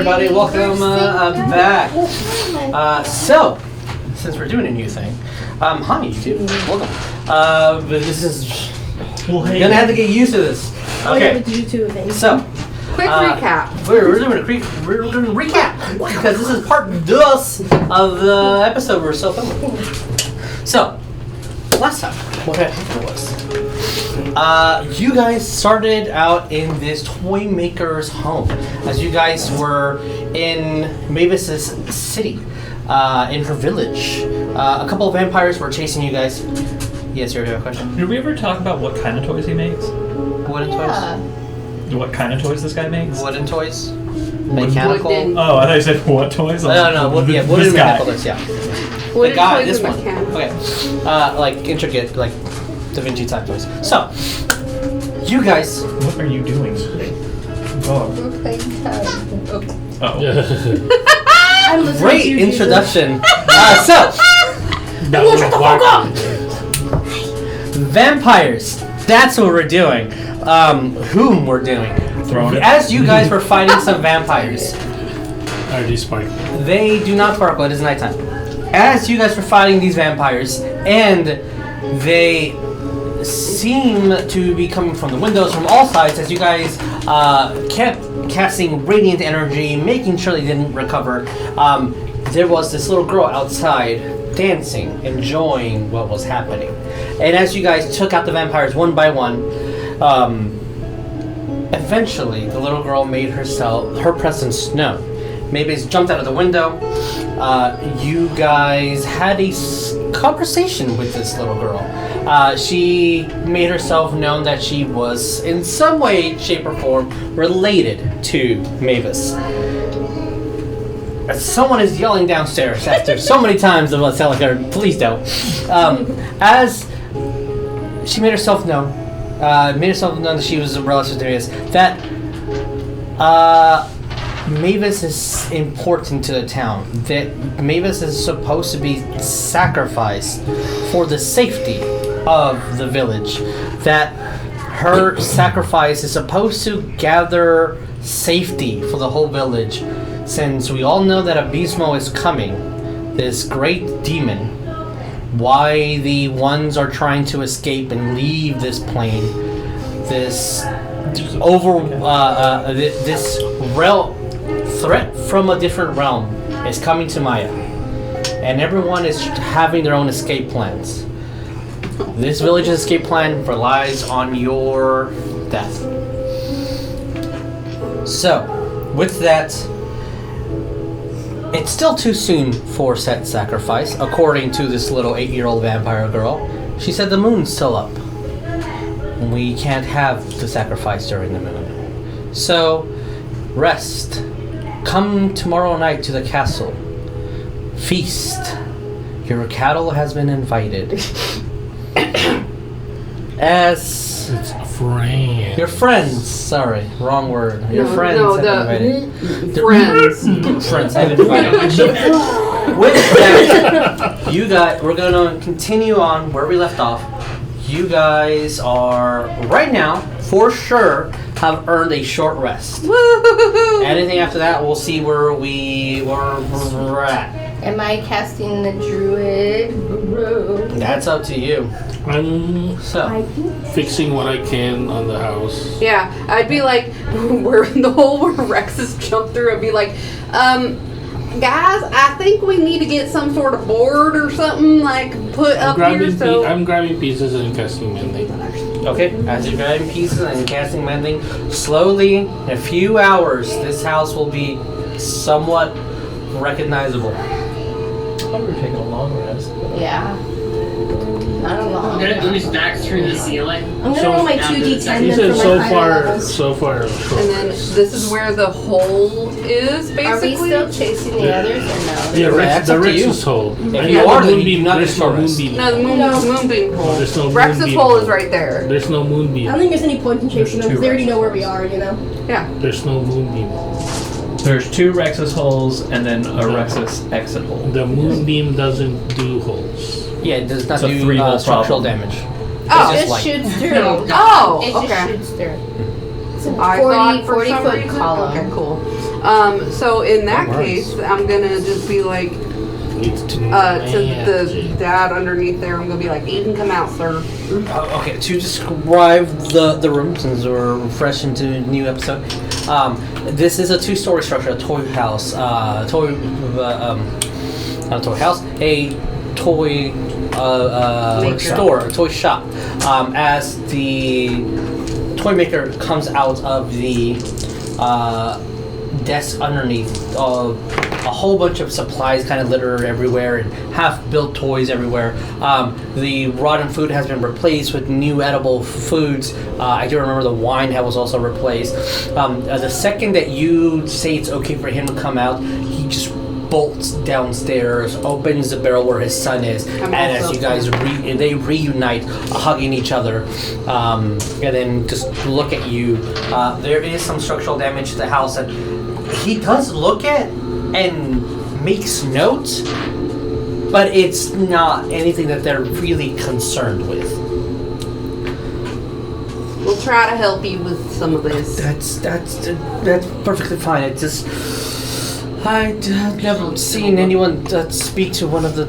everybody, welcome back. So, since we're doing a new thing, hi YouTube, welcome. But this is, gonna have to get used to this. Okay, so, quick recap. We're doing a recap, because this is part 2 of the episode we're still filming. So, last time, what happened was, you guys started out in this toy maker's home as you guys were in Maevis' city, in her village. A couple of vampires were chasing you guys. Yes, you have a question? Did we ever talk about what kind of toys he makes? Wooden toys? What kind of toys this guy makes? Wooden toys? Mechanical? Wooden. Oh, I thought you said what toys? No, wooden mechanical toys, yeah. Wooden The guy, toys this and one. mechanical. Okay. Like intricate, like Da Vinci type toys. So, you guys. What are you doing? Oh. Oh. Great introduction. Vampires. That's what we're doing. Whom we're doing. Throwing it. As you guys were fighting some vampires. Are they sparkling? They do not sparkle, it is nighttime. As you guys were fighting these vampires, and they seem to be coming from the windows from all sides as you guys kept casting radiant energy, making sure they didn't recover. There was this little girl outside dancing, enjoying what was happening. And as you guys took out the vampires one by one, eventually the little girl made her presence known. Maevis jumped out of the window. You guys had a conversation with this little girl. She made herself known that she was in some way, shape, or form related to Maevis. Someone is yelling downstairs after so many times of us telling her, please don't. As she made herself known that she was a relative to Maevis, that Maevis is important to the town. That Maevis is supposed to be sacrificed for the safety of the village. That her sacrifice is supposed to gather safety for the whole village. Since we all know that Abysmo is coming, this great demon, why the ones are trying to escape and leave this plane, this threat from a different realm is coming to Maya, and everyone is having their own escape plans. This village's escape plan relies on your death. So, with that, it's still too soon for said sacrifice, according to this little 8-year-old vampire girl. She said the moon's still up. We can't have the sacrifice during the moon. So, rest. Come tomorrow night to the castle. Feast. Your cattle has been invited. As It's friend. your friends, sorry, wrong word. Your friends have been invited. Friends have been invited. With that, we're gonna continue on where we left off. You guys are right now, for sure, have earned a short rest. Woo-hoo-hoo-hoo. Anything after that, we'll see where we're at. Am I casting the Druid? That's up to you. I'm So, fixing what I can on the house. Yeah, I'd be like, where the hole where Rex has jumped through, I'd be like, guys, I think we need to get some sort of board or something, like, put up here, so... I'm grabbing pieces and casting mending. okay, as you're grabbing pieces and casting mending, slowly, in a few hours, this house will be somewhat recognizable. I thought we were taking a long rest. Yeah. Not a long. Let me back through the ceiling. I'm gonna roll my 2d10 He then said for so my higher far, levels. so far. And then this is where the hole is, basically. Are we still chasing the others or no? Yeah, that's the up to you. Rex's hole. If you are, then you do not there's no destroy us. moonbeam. No, the moonbeam hole. There's no Rex's moonbeam hole is right there. There's no I moonbeam. don't think there's any point in chasing them because they already know where we are, you know? Yeah. There's no moonbeam. There's 2 Rexus holes and then a Rexus exit hole. The moonbeam doesn't do holes. Yeah, it does not It's a do 3-hole structural problem. damage. Oh, It's It just light. shoots through. Oh, It okay. just shoots through. It's a I 40 thought for some 40-foot reason. column. Okay, cool. So in that Oh, nice. case, I'm gonna just be like, It's to the dad underneath there, I'm gonna be like, you can come out, sir. Okay, to describe the room, since we're fresh into a new episode, this is a 2-story structure, a toy house, not a toy house, a toy Maker. store, a toy shop. As the toy maker comes out of the desk underneath, a whole bunch of supplies kind of littered everywhere and half-built toys everywhere. The rotten food has been replaced with new edible foods. I do remember the wine was also replaced. The second that you say it's okay for him to come out, he just bolts downstairs, opens the barrel where his son is, and as you guys they reunite, hugging each other, and then just look at you. There is some structural damage to the house, and he does look at and makes notes, but it's not anything that they're really concerned with. We'll try to help you with some of this. That's perfectly fine. It just I've never seen anyone speak to one of the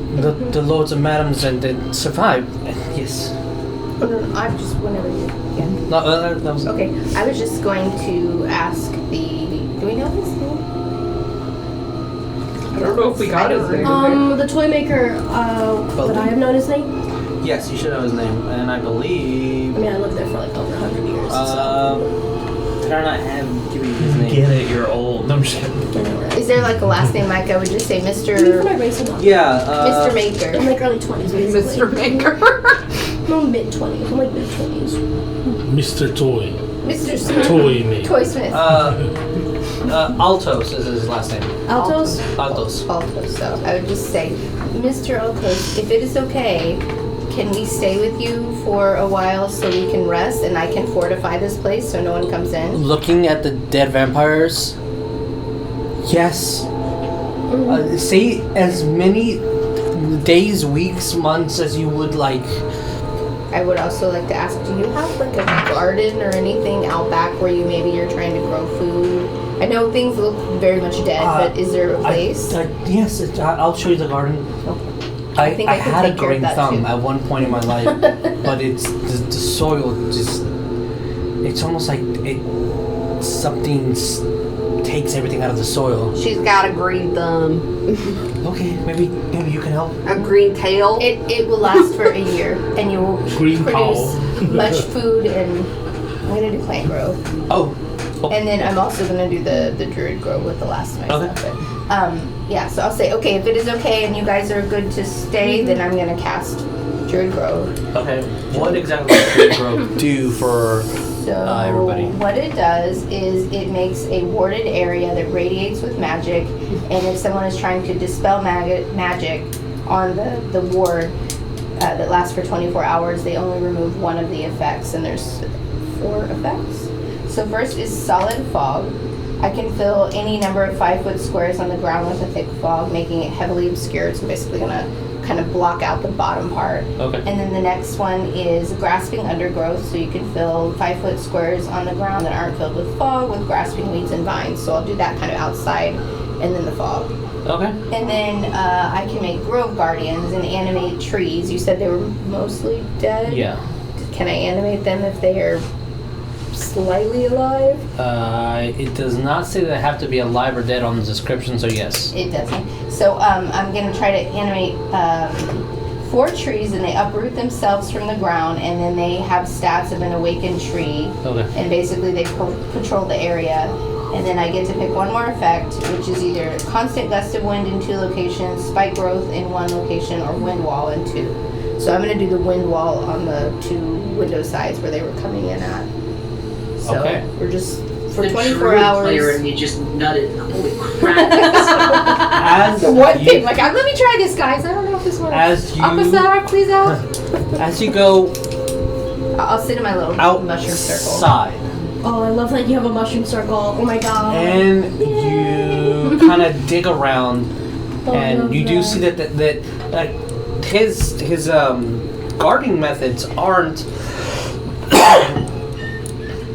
lords and madams and then survive. Yes. Oh, no, I'm just whenever you. Yeah. No, that was Okay, I was just going to ask the. Do we know his name? I don't know if we got his name. The toy maker, would I have known his name? Yes, you should know his name, and I believe. I mean, I lived there for like over 100 years. Did I not have give you his name? Get it, you're old. No, I'm just kidding. Is there like a last name like I would just say I mean, for Mr. my race, I'm not. Yeah. Mr. Maker? I'm like early 20s, basically. Mr. Maker. I'm mid 20s. I'm like mid 20s. Mr. Toy. Mr. Smith. Toy Maker. Toy Smith. Altos is his last name. Altos? Altos. Altos. So I would just say, Mr. Altos, if it is okay, can we stay with you for a while so we can rest and I can fortify this place so no one comes in? Looking at the dead vampires. Yes. Say as many days, weeks, months as you would like. I would also like to ask, do you have like a garden or anything out back where you're trying to grow food? I know things look very much dead, but is there a place? Yes, I'll show you the garden. I think I can had a take care of green that, thumb too. at one point in my life, but it's the soil just. It's almost like something takes everything out of the soil. She's got a green thumb. Okay, maybe you can help. A green tail. It will last for a year, and you will Green produce cow. much food. And I'm gonna do plant growth, Oh. and then I'm also gonna do the druid growth with the last of my Okay. stuff. But, yeah, so I'll say okay if it is okay, and you guys are good to stay, then I'm gonna cast druid growth. Okay. What exactly does Druid growth do for So everybody? what it does is it makes a warded area that radiates with magic, and if someone is trying to dispel magic on the ward that lasts for 24 hours, they only remove one of the effects, and there's 4 effects. So first is solid fog. I can fill any number of 5-foot squares on the ground with a thick fog, making it heavily obscured, so basically gonna kind of block out the bottom part. Okay. And then the next one is grasping undergrowth, so you can fill 5-foot squares on the ground that aren't filled with fog with grasping weeds and vines. So I'll do that kind of outside, and then the fog. Okay. And then I can make grove guardians and animate trees. You said they were mostly dead? Yeah. Can I animate them if they are slightly alive? It does not say they have to be alive or dead on the description, so yes. It doesn't. So I'm going to try to animate 4 trees, and they uproot themselves from the ground, and then they have stats of an awakened tree. Okay. And basically they patrol the area. And then I get to pick one more effect, which is either constant gust of wind in 2 locations, spike growth in 1 location, or wind wall in 2. So I'm going to do the wind wall on the 2 window sides where they were coming in at. So Okay. we're just, for The 24 Druid hours. player and you just nutted. Holy crap. As One you, thing, like, let me try this, guys. I don't know if this works. As you- Officer, please out. as you go I'll sit in my little mushroom circle. outside, Oh, I love that you have a mushroom circle. Oh my god. and you kind of dig around, Oh, I and love you do see that his guarding methods aren't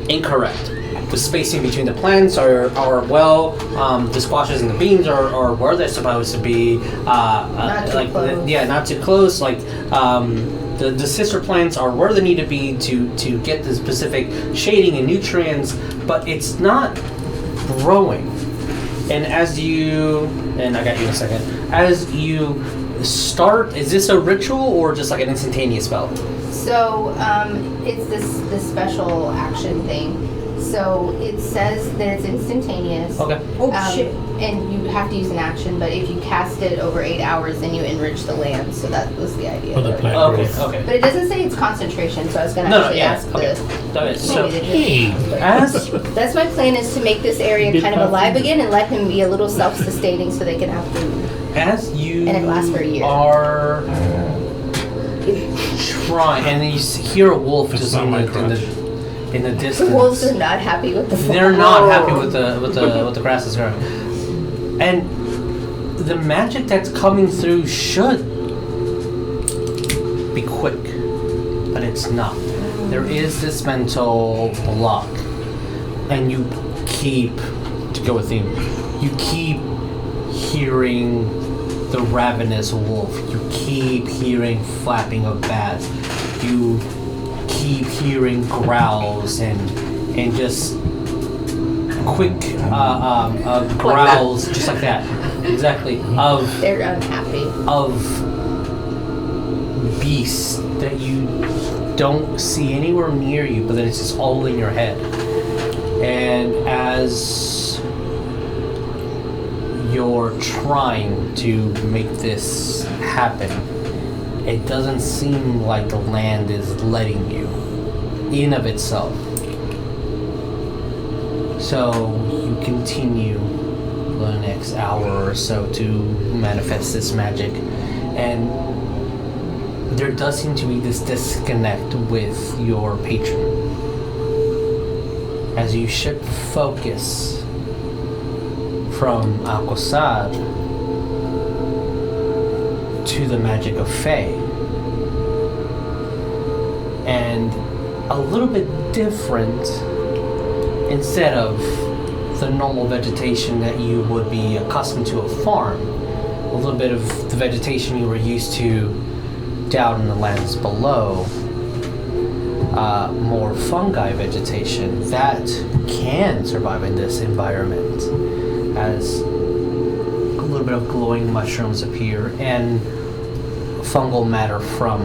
incorrect. the spacing between the plants are well. The squashes and the beans are where they're supposed to be. Not too close. Not too close. Like the sister plants are where they need to be to get the specific shading and nutrients, but it's not growing. And as you, and I got you in a second, as you start, is this a ritual or just like an instantaneous spell? So it's this special action thing. So it says that it's instantaneous. Okay. Oh shit. And you have to use an action, but if you cast it over 8 hours, then you enrich the land. So that was the idea. For the of it. plant Okay. growth. Okay. But it doesn't say it's concentration, so I was going to No, actually yeah, ask okay. the... Okay, so Hey, as That's my plan, is to make this area Bit kind of alive puffy. again and let him be a little self-sustaining so they can have food. as you And it lasts for a year. are trying, and then you hear a wolf That's just not in my the The distance. wolves are not happy with the They're not happy with the grass is growing, and the magic that's coming through should be quick, but it's not. There is this mental block, and you keep, to go with theme, you keep hearing the ravenous wolf. You keep hearing flapping of bats. You keep hearing growls and just quick growls, just like that. Exactly. They're unhappy. Of beasts that you don't see anywhere near you, but then it's just all in your head. And as you're trying to make this happen, it doesn't seem like the land is letting you in of itself. So you continue the next hour or so to manifest this magic, and there does seem to be this disconnect with your patron. As you shift focus from Alcosad to the magic of Fae, and a little bit different, instead of the normal vegetation that you would be accustomed to a farm, a little bit of the vegetation you were used to down in the lands below, more fungi vegetation that can survive in this environment, as a little bit of glowing mushrooms appear and fungal matter from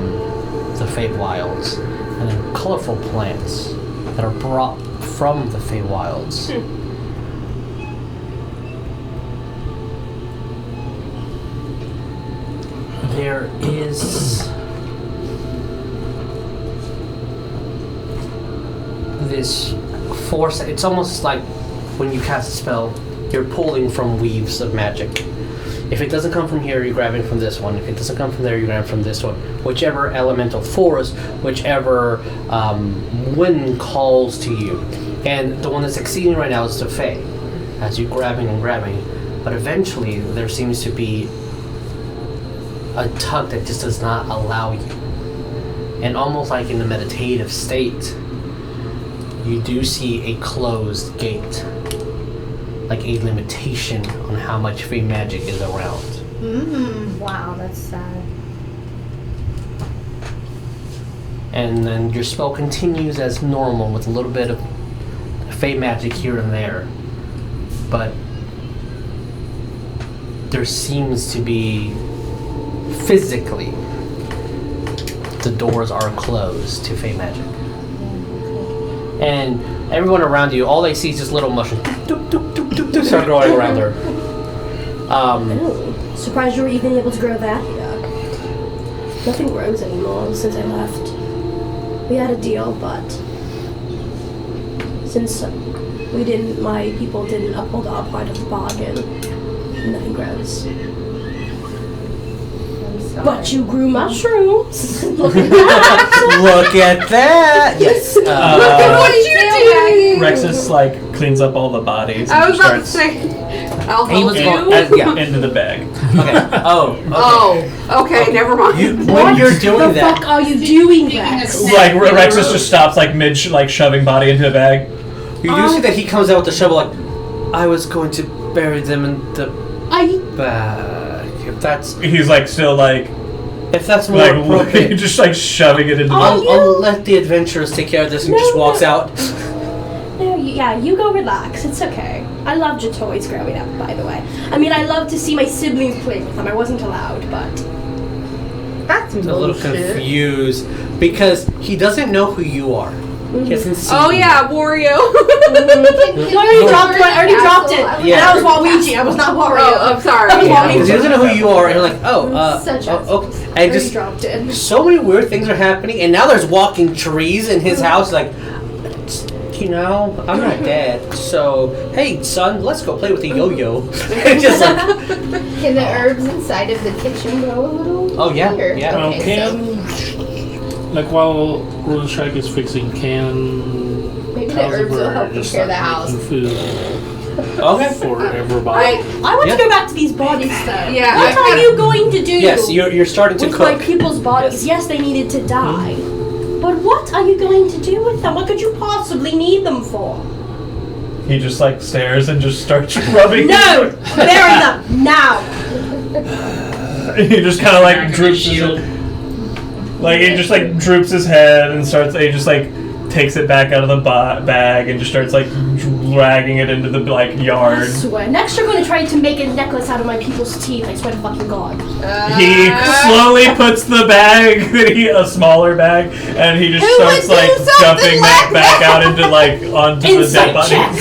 the Feywilds, and then colorful plants that are brought from the Feywilds. There is this force. It's almost like when you cast a spell, you're pulling from weaves of magic. If it doesn't come from here, you're grabbing from this one. If it doesn't come from there, you're grabbing from this one. Whichever elemental force, whichever wind calls to you. And the one that's succeeding right now is the Fae, as you're grabbing and grabbing. But eventually, there seems to be a tug that just does not allow you. And almost like in the meditative state, you do see a closed gate, like a limitation on how much free magic is around. Wow, that's sad. And then your spell continues as normal with a little bit of fey magic here and there, but there seems to be physically the doors are closed to fey magic. And everyone around you, all they see is just little mushrooms start growing around her. Oh, surprised you were even able to grow that. Yeah. Nothing grows anymore since I left. We had a deal, but since my people didn't uphold our part of the bargain, nothing grows. But you grew mushrooms. Look at that. Look at that! Yes. Look at what you did! Rexus cleans up all the bodies. I And was about to starts say, I'll He help was you. going, yeah. into the bag. Okay. Oh. Okay. Oh, okay, never mind. When you're doing the that, fuck are you doing, Rex? Rexus just stops mid shoving body into the bag. You do see that he comes out with the shovel like, I was going to bury them in the bag. He's like still like. If that's more Like appropriate. just like shoving it into. I'll let the adventurers take care of this and just walks out. No, you go relax. It's okay. I loved your toys growing up, by the way. I mean, I loved to see my siblings play with them. I wasn't allowed, but... That's He's a little confused because he doesn't know who you are. He hasn't seen you. Wario. I already dropped it. Yeah. And I was Waluigi. I was not Wario. Oh, I'm sorry. I was Yeah, Waluigi. because he doesn't know who you are, and you're like, Such and just dropped it. so many weird things are happening, and now there's walking trees in his house. Like, you know, I'm not dead, so hey, son, let's go play with the yo-yo. Just like, Can the herbs inside of the kitchen grow a little? Oh, yeah, bigger? yeah. Okay, Like while Rune Strike is fixing, can maybe the herbs will help just prepare the start house. making food okay. for everybody? I want Yeah. to go back to these bodies, though. Yeah, What I are you going to do? Yes, you're starting to with cook. my people's bodies? Yes, they needed to die. But what are you going to do with them? What could you possibly need them for? He just like stares and just starts rubbing. No! Bury them! Now! He just kind of like Back of droops his shield. like he just like droops his head and starts. He just like takes it back out of the bag and just starts like dragging it into the like I yard. swear. Next you're going to try to make a necklace out of my people's teeth. I swear to fucking God. He slowly puts the bag, a smaller bag, and he just Who starts would do like something dumping that like back that? out into like onto the dead Inside body. check.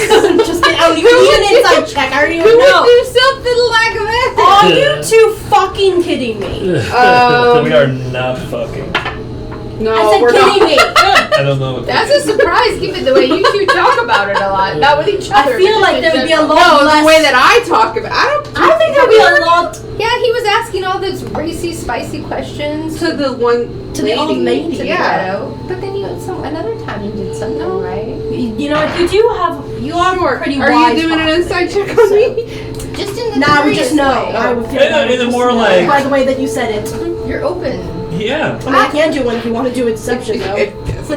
Just kidding. Oh, you need an inside check. I already Who would know. do something like that? Are you two fucking kidding me? We are not fucking. No, I said we're kidding not. me. I don't know. What That's a surprise, given the way you two talk about it a lot. Not with each I other. feel but like just there in would be a general. lot No, less. the way that I talk about, I think there'd be a lot Yeah, he was asking all those racy, spicy questions to the one to the old lady. to Yeah. the ghetto. But then you another time you did something right. You know what? You are pretty Are wise. you doing an possibly, inside check so. on me? Just in the Nah, I would just curious know. way. I would feel Yeah, like I in a would more just know like- by the way that you said it. You're open. Yeah. I mean, I can do one if you want to do a deception though.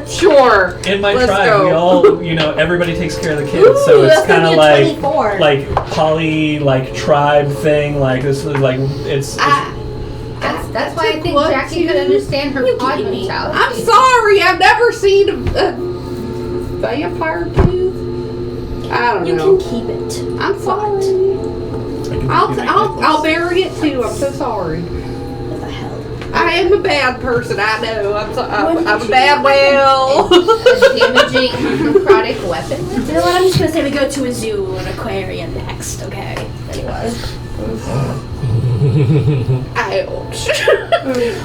Sure. In my Let's tribe, go. we all, you know, everybody takes care of the kids, Ooh, so it's that's gonna kind of be a like 24. poly like tribe thing. Like this is like it's That's why I think What Jackie could to- understand her You pod kidding me? mentality. I'm sorry. I've never seen a vampire tooth. I don't You know. can keep it. I'm sorry. I'll bury it too. I'm so sorry. What the hell? I am a bad person. I know. I'm When a did bad you whale. A damaging necrotic weapon. You know what? I'm just gonna say we go to a zoo or an aquarium next. Okay. Anyway. Ouch.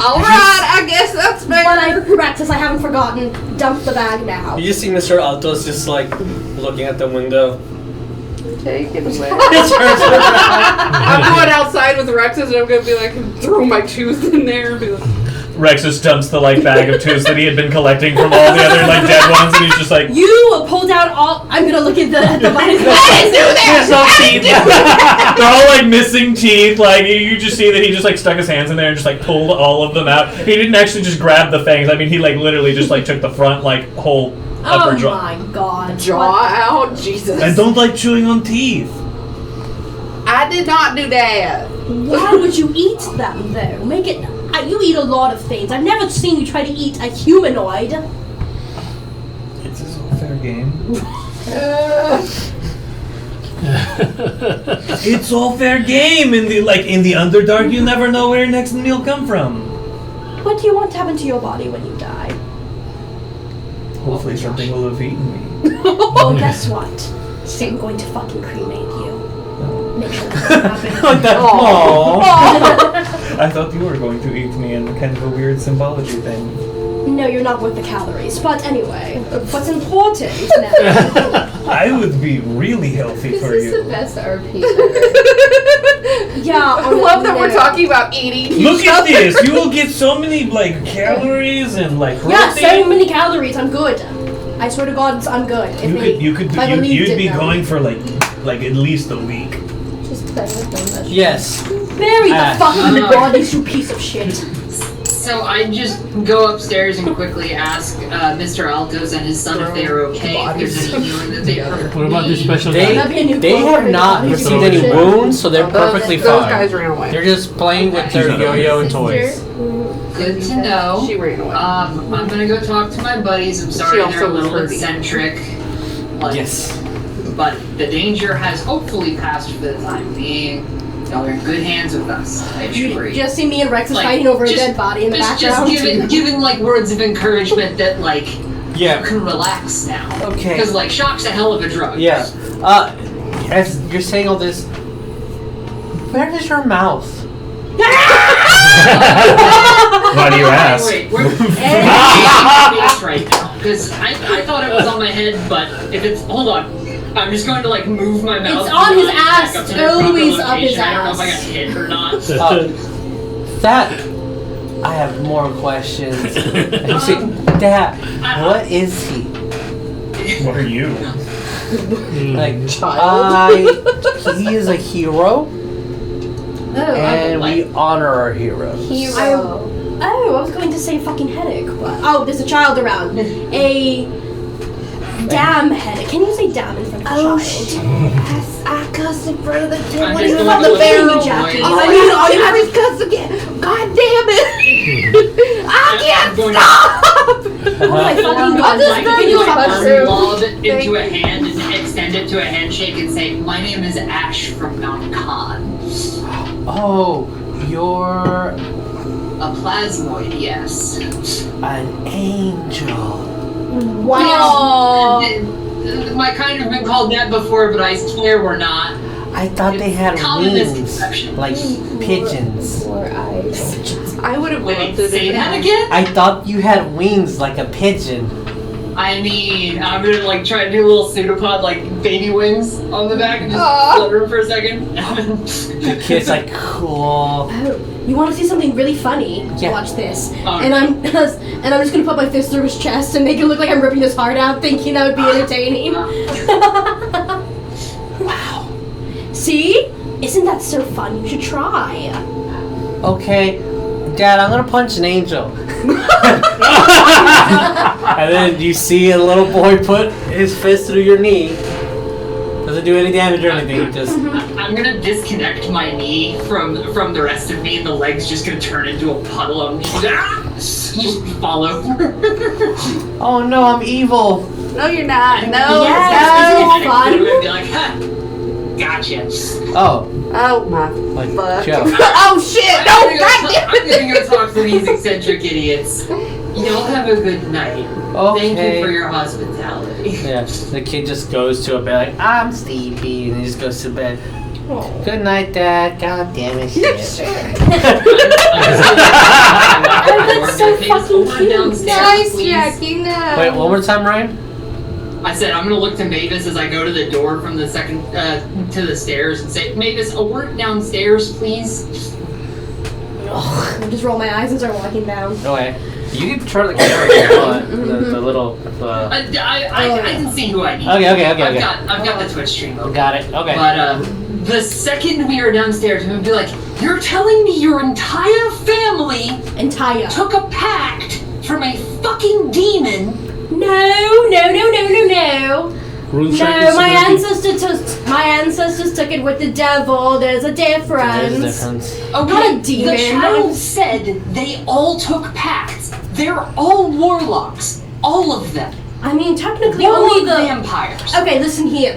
All right. I guess that's But I fair. practice. I haven't forgotten. Dump the bag now. You just see Mr. Altos just like looking at the window. Take it away. Turns around. I'm going outside with Rexus and I'm gonna be like, throw my tooth in there and be like, Rexus dumps the like bag of tooths that he had been collecting from all the other like dead ones, and he's just like. You pulled out all. I'm gonna look at the body. There's no teeth. They're all like missing teeth. Like you just see that he just like stuck his hands in there and just like pulled all of them out. He didn't actually just grab the fangs. I mean, he like literally just like took the front like whole upper Oh jaw. my god. jaw out. Jesus. I don't like chewing on teeth. I did not do that. Why would you eat them though? Make it. You eat a lot of things. I've never seen you try to eat a humanoid. It's all fair game. It's all fair game in the Underdark. You never know where your next meal come from. What do you want to happen to your body when you die? Hopefully something will have eaten me. Well, guess what? I'm going to fucking cremate you. Make sure that doesn't happen. Like that. Aw. I thought you were going to eat me in kind of a weird symbology thing. No, you're not worth the calories. But anyway, what's important now? I would be really healthy This for is you. the best RP ever. Yeah, I love that we're talking about eating. Look at this! You will get so many like calories and like protein. Yeah, so many calories. I'm good. I swear to God, I'm good. If You'd be going for like at least a week. Just play with them. Yes. Bury the fucking bodies, you piece of shit. So I just go upstairs and quickly ask Mr. Altos and his son if they are okay, if there's any healing that they are. What about this special They guy? have not received any wounds, so they're perfectly Those fine. guys ran away. They're just playing with their yo-yo and toys. Good to know. She ran away. I'm gonna go talk to my buddies. I'm She sorry also they're a was little hurting. eccentric. But, Yes. But the danger has hopefully passed for the time being. Y'all are in good hands with us. I assure you. Just see me and Rex is Like, fighting over a just- dead body in the Just background. giving like words of encouragement that like you Yeah. can relax now. Okay. Because like shock's a hell of a drug. Yeah. As you're saying all this, where is your mouth? Why do you ask? Wait, we're face right now. Because I thought it was on my head, but if it's hold on. I'm just going to like move my mouth. It's on his back ass, up to the proper always up his location. I don't know if I got ass. hit or not. That I have more questions. And you say, Dad, what is he? What are you? Like, he is a hero, and we honor our heroes. Hero. Oh, I was going to say fucking headache, but there's a child around. A damn headache. Can you say damn in front of a child? Yes, I cussed in front of the kid. I'm What just is going about to the look at barrel? the Jackie. boys. Oh, I mean, all you have is cuss again. God damn it! I I'm can't going to- stop! Oh my fucking god, just Mike, done can you your fuck best. through? Lob it into a hand and extend it to a handshake and say, "My name is Ash from Mount Khan." Oh, you're A plasmoid, yes. an angel. Wow. My kind have been called that before, but I swear we're not. I thought they had Common wings, misconception. like pigeons. Four eyes. I would have Wait, loved it. say if that it again? I thought you had wings like a pigeon. I mean, I'm gonna like try to do a little pseudopod, like baby wings on the back and just Aw. flutter them for a second. The kid's like, cool. Oh, you want to see something really funny? Yeah. Watch this. Oh. And I'm just gonna put my fist through his chest and make it look like I'm ripping his heart out, thinking that would be entertaining. Wow. See? Isn't that so fun? You should try. Okay, Dad, I'm gonna punch an angel. And then you see a little boy put his fist through your knee. Doesn't do any damage or anything, just... I'm gonna disconnect my knee from the rest of me, and the leg's just gonna turn into a puddle of just fall over. Oh no, I'm evil. No, you're not. No. Yes, No. isn't it fun? And be like, ha, gotcha. Oh, Oh my like fuck. Joe. Oh shit! No, I'm goddamn gonna go talk to these eccentric idiots. Y'all have a good night. Okay. Thank you for your hospitality. Yeah, the kid just goes to a bed like, I'm sleepy, and he just goes to bed. Good night, Dad. God damn it, shit. that's so fucking cute. Nice, Jackie. No. Wait, one more time, Ryan? I said I'm gonna look to Maevis as I go to the door from the second to the stairs and say, Maevis, a word downstairs, please. I just roll my eyes and start walking down. Okay. You can turn the camera if you want. The little... I can see who I need. Okay. I've got the Twitch stream open. Got it. Okay. But the second we are downstairs, I'm gonna be like, you're telling me your entire family Entire. took a pact from a fucking demon? No. Rune No, strike is my supposed ancestors took it with the devil. There's a difference. There's a difference. Okay, Not a demon. the child said they all took pacts. They're all warlocks. All of them. I mean, technically, Warlock only the. vampires. Okay, listen here.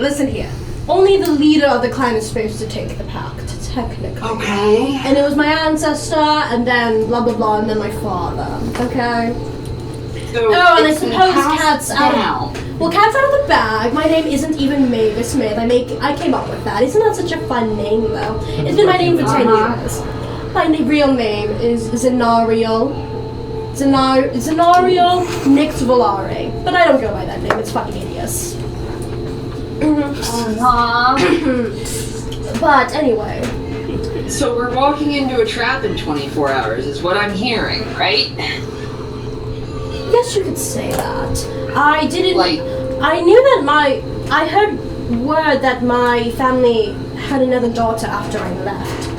Only the leader of the clan is supposed to take the pact, technically. Okay. And it was my ancestor, and then blah blah blah, and then my father. Okay. So Oh, and I it's been suppose passed cat's out down. Well, cat's out of the bag. My name isn't even Maevis Smith. I came up with that. Isn't that such a fun name, though? It's been my name for 10 years. My real name is Zenariel Nix Volare. But I don't go by that name. It's fucking hideous. But anyway. So we're walking into a trap in 24 hours, is what I'm hearing, right? Yes, you could say that. I didn't. Like- I knew that I heard word that my family had another daughter after I left.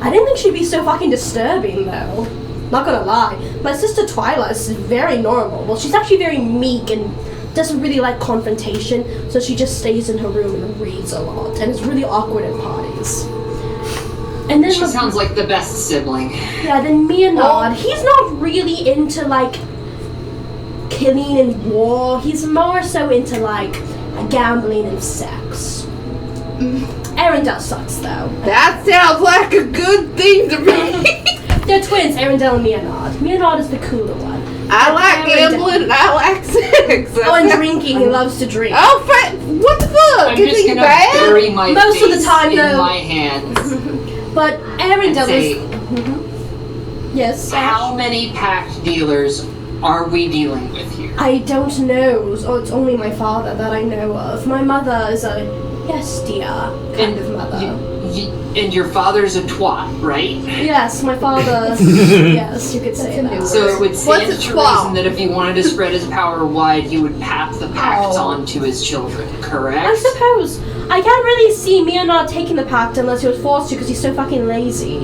I didn't think she'd be so fucking disturbing, though. Not gonna lie. My sister Twyla is very normal. Well, she's actually very meek and doesn't really like confrontation, so she just stays in her room and reads a lot, and it's really awkward at parties. And then She sounds like the best sibling. yeah, then Meonard, he's not really into like killing and war. He's more so into like gambling and sex. Arendelle sucks though. That sounds like a good thing to me. They're twins, Arendelle and Meonard. Meonard is the cooler one. I like Arendelle- gambling and I like sex. Oh, and drinking. He loves to drink. Oh, what the fuck? I'm Is just he gonna bad? bury my Most of the face time, in though. my hands. But and Arendelle say, is. Yes. how many packed dealers are we dealing with here? I don't know. Oh, it's only my father that I know of. My mother is a yes, dear kind of mother. And your father's a twat, right? Yes, my father. Yes, you could say that. So it would stand What's a to twat? reason that if he wanted to spread his power wide, he would pass the pacts Oh. on to his children, correct? I suppose. I can't really see Meonard taking the pact unless he was forced to because he's so fucking lazy.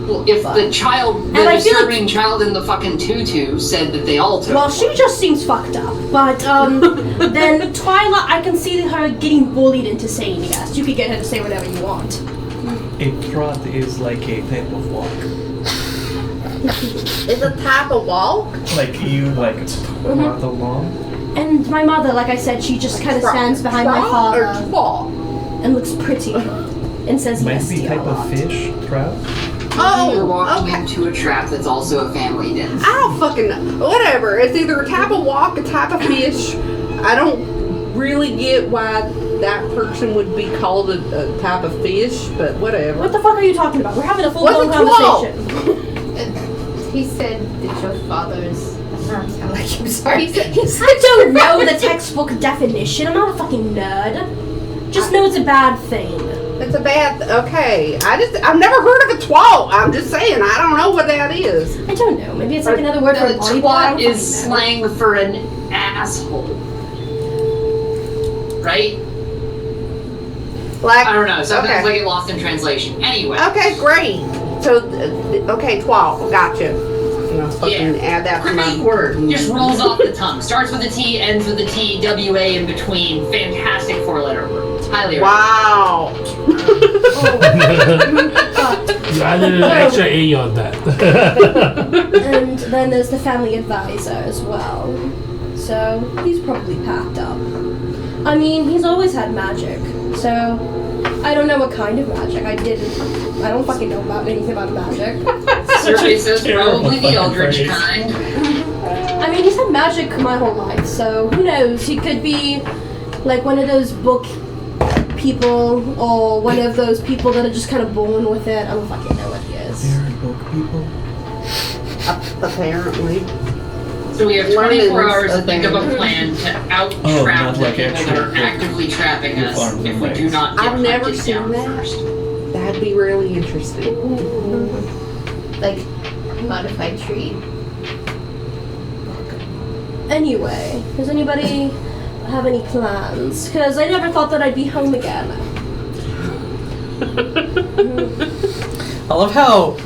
Well, if the child, And I the feel like- disturbing child in the fucking tutu said that they all took Well, she just seems fucked up. But then Twyla, I can see her getting bullied into saying yes. You could get her to say whatever you want. A trot is like a type of walk. Is a type of walk? Like you like trot along. And my mother, like I said, she just kind of stands behind my Trot or father twat? and looks pretty and says Might yes, be dear, type a lot. of fish, trout. You're walking okay. into a trap that's also a family den. I don't fucking know. Whatever. It's either a type of walk, a type of fish. I don't really get why that person would be called a type of fish, but whatever. What the fuck are you talking about? We're having a full-blown What's a twat? conversation. He said that your father's. I'm like, I'm sorry. I don't know the textbook definition. I'm not a fucking nerd. Just know it's a bad thing. It's a bad. Okay. I've never heard of a twat. I'm just saying. I don't know what that is. I don't know. Maybe it's like another word for a The body part. I twat don't is fucking know. slang for an asshole. Right? Like I don't know. Sometimes okay. I get lost in translation. Anyway. Okay, great. So, okay, twat. Gotcha. I'm gonna fucking add that to Great my word. Just rolls off the tongue. Starts with a T, ends with a T, W-A in between. Fantastic four-letter word. Highly Wow. You added an extra A on that. And then there's the family advisor as well. So he's probably packed up. I mean, he's always had magic. So I don't know what kind of magic. I don't fucking know about anything about magic. Survey says probably the terrible Eldritch phrase. kind. I mean, he's had magic my whole life, so who knows? He could be like one of those book people or one of those people that are just kind of born with it. I don't fucking know what he is. They're book people. Apparently. So we have 24 hours to Lemons, think of a okay. plan to out Oh, trap not the like people that actual are actively trapping book us farm if we do legs. not get I've never hunted seen down that. first. That'd be really interesting. Like, modified tree. Anyway, does anybody have any plans? Because I never thought that I'd be home again. I love how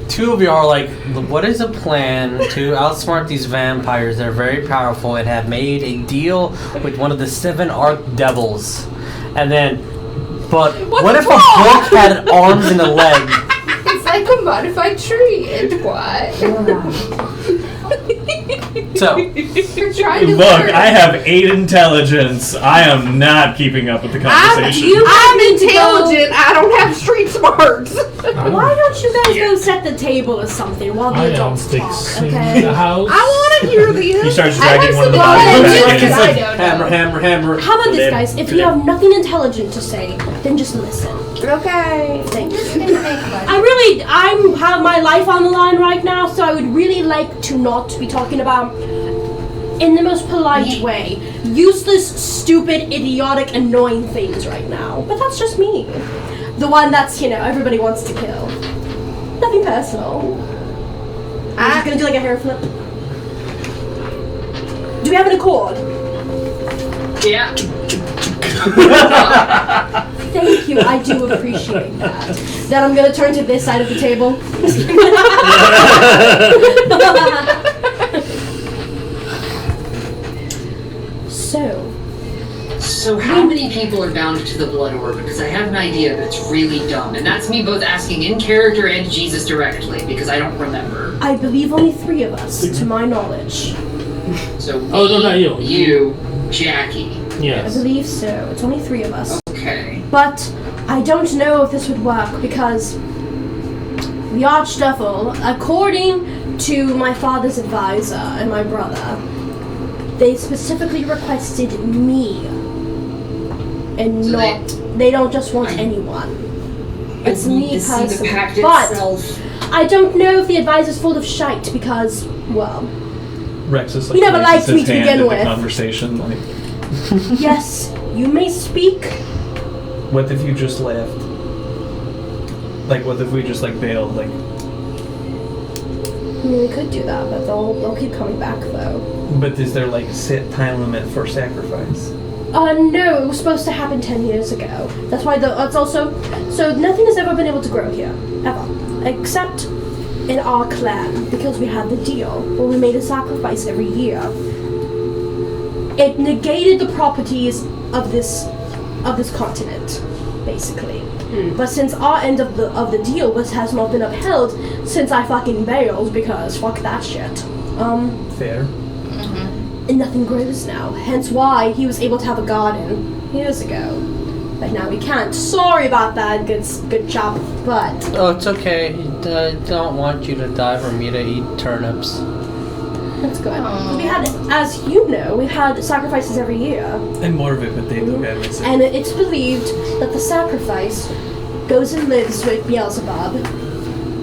two of you are like, what is a plan to outsmart these vampires? They're very powerful and have made a deal with one of the 7 archdevils. And then, but what if a book had arms and a leg? It's like a modified tree. And what? So, You're trying to Look, learn. I have 8 intelligence. I am not keeping up with the conversation. I'm intelligent. I don't have street smarts. Why don't you guys go set the table or something while I the am adults talk, sticks in okay? the house. I want to hear He this. starts I dragging have one of the some bodies knowledge. back it's in. I like don't know. hammer, hammer, hammer. How about this, Flip, guys? If flip. you have nothing intelligent to say, then just listen. Okay. Thank Just you. gonna make one. I have my life on the line right now, so I would really like to not be talking about, in the most polite way, useless, stupid, idiotic, annoying things right now. But that's just me. The one that's, everybody wants to kill. Nothing personal. I'm just gonna do like a hair flip. Do we have an accord? Yeah. Thank you, I do appreciate that. Then I'm gonna turn to this side of the table. So how many people are bound to the Blood Orb? Because I have an idea that's really dumb. And that's me both asking in character and Jesus directly, because I don't remember. I believe only 3 of us, to my knowledge. So me, no, not you. you, Jackie. I Yes. believe so. It's only 3 of us. Okay. But I don't know if this would work because the Archdevil, according to my father's advisor and my brother, they specifically requested me. And So they don't just want anyone. It's I need me to see the personally. pact But itself. I don't know if the advisor's full of shite because, well, Rex is like He never raises liked me his to hand begin in with. the conversation. Like, yes, you may speak. what if you just left? Like, what if we just like bailed? Like, I mean, we could do that, but they'll keep coming back though. but is there like a set time limit for sacrifice? No, it was supposed to happen 10 years ago. That's why it's also, so nothing has ever been able to grow here, ever, except in our clan, because we had the deal where we made a sacrifice every year. It negated the properties of this continent, basically. But since our end of the deal has not been upheld, since I fucking bailed, because fuck that shit. Fair. And nothing grows now. Hence why he was able to have a garden years ago. But now we can't. Sorry about that, good job, but... Oh, it's okay. I don't want you to die for me to eat turnips. That's good. We had, as you know, we've had sacrifices every year. And more of a potato guy, basically. And it's believed that the sacrifice goes and lives with Beelzebub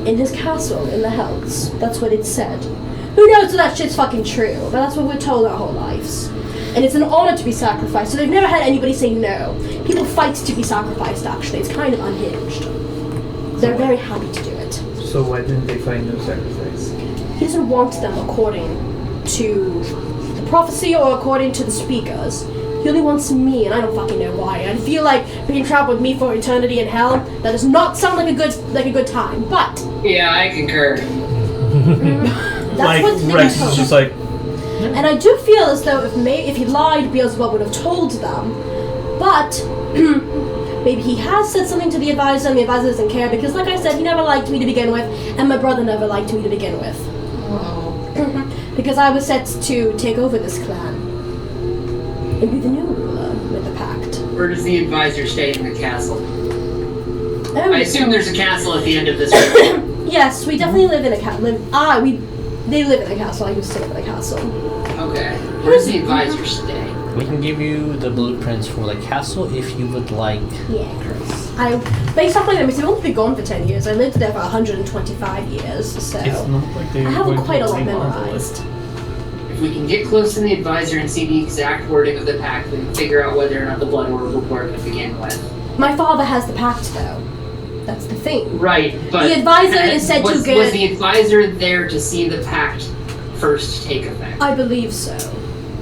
in his castle in the Hells. That's what it's said. Who knows if that shit's fucking true, but that's what we're told our whole lives. And it's an honor to be sacrificed, so they've never had anybody say no. People fight to be sacrificed, actually. It's kind of unhinged. They're very happy to do it. So why didn't they find no sacrifice? He doesn't want them according to the prophecy or according to the speakers. He only wants me, and I don't fucking know why. I feel like being trapped with me for eternity in hell, that does not sound like a good time, but... Yeah, I concur. That's like, what they Rex told. is just like, And I do feel as though if he lied, Beelzebub would have told them. But maybe he has said something to the advisor, and the advisor doesn't care because, like I said, he never liked me to begin with, and my brother never liked me to begin with. Because I was set to take over this clan and be the new ruler with the pact. Where does the advisor stay in the castle? Oh, I assume there's a castle at the end of this room. yes, we definitely live in a castle. They live in a castle. I used to live in a castle. Okay. Where does the advisor stay? We can give you the blueprints for the castle if you would like. Yes. Based off my memories, they've only been gone for 10 years. I lived there for 125 years, so it's not like they I have went quite to a lot remodel it. memorized. If we can get close to the advisor and see the exact wording of the pact, we can figure out whether or not the Blood Orb would work to begin with. My father has the pact, though. That's the thing. Right, but... The advisor is said to was get... the advisor there to see the pact first take effect? I believe so.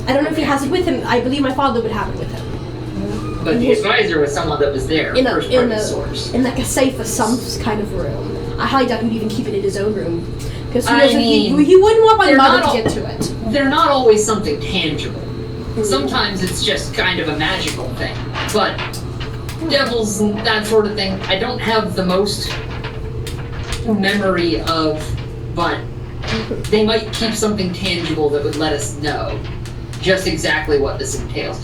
I don't know if he has it with him. I believe my father would have it with him. But the advisor was someone that was there, first party source. In like a safe or some kind of room. I highly doubt he'd even keep it in his own room. Because I he mean, wouldn't want my they're mother not to all- get to it. They're not always something tangible. Sometimes it's just kind of a magical thing. But devils and that sort of thing, I don't have the most memory of, but they might keep something tangible that would let us know just exactly what this entails.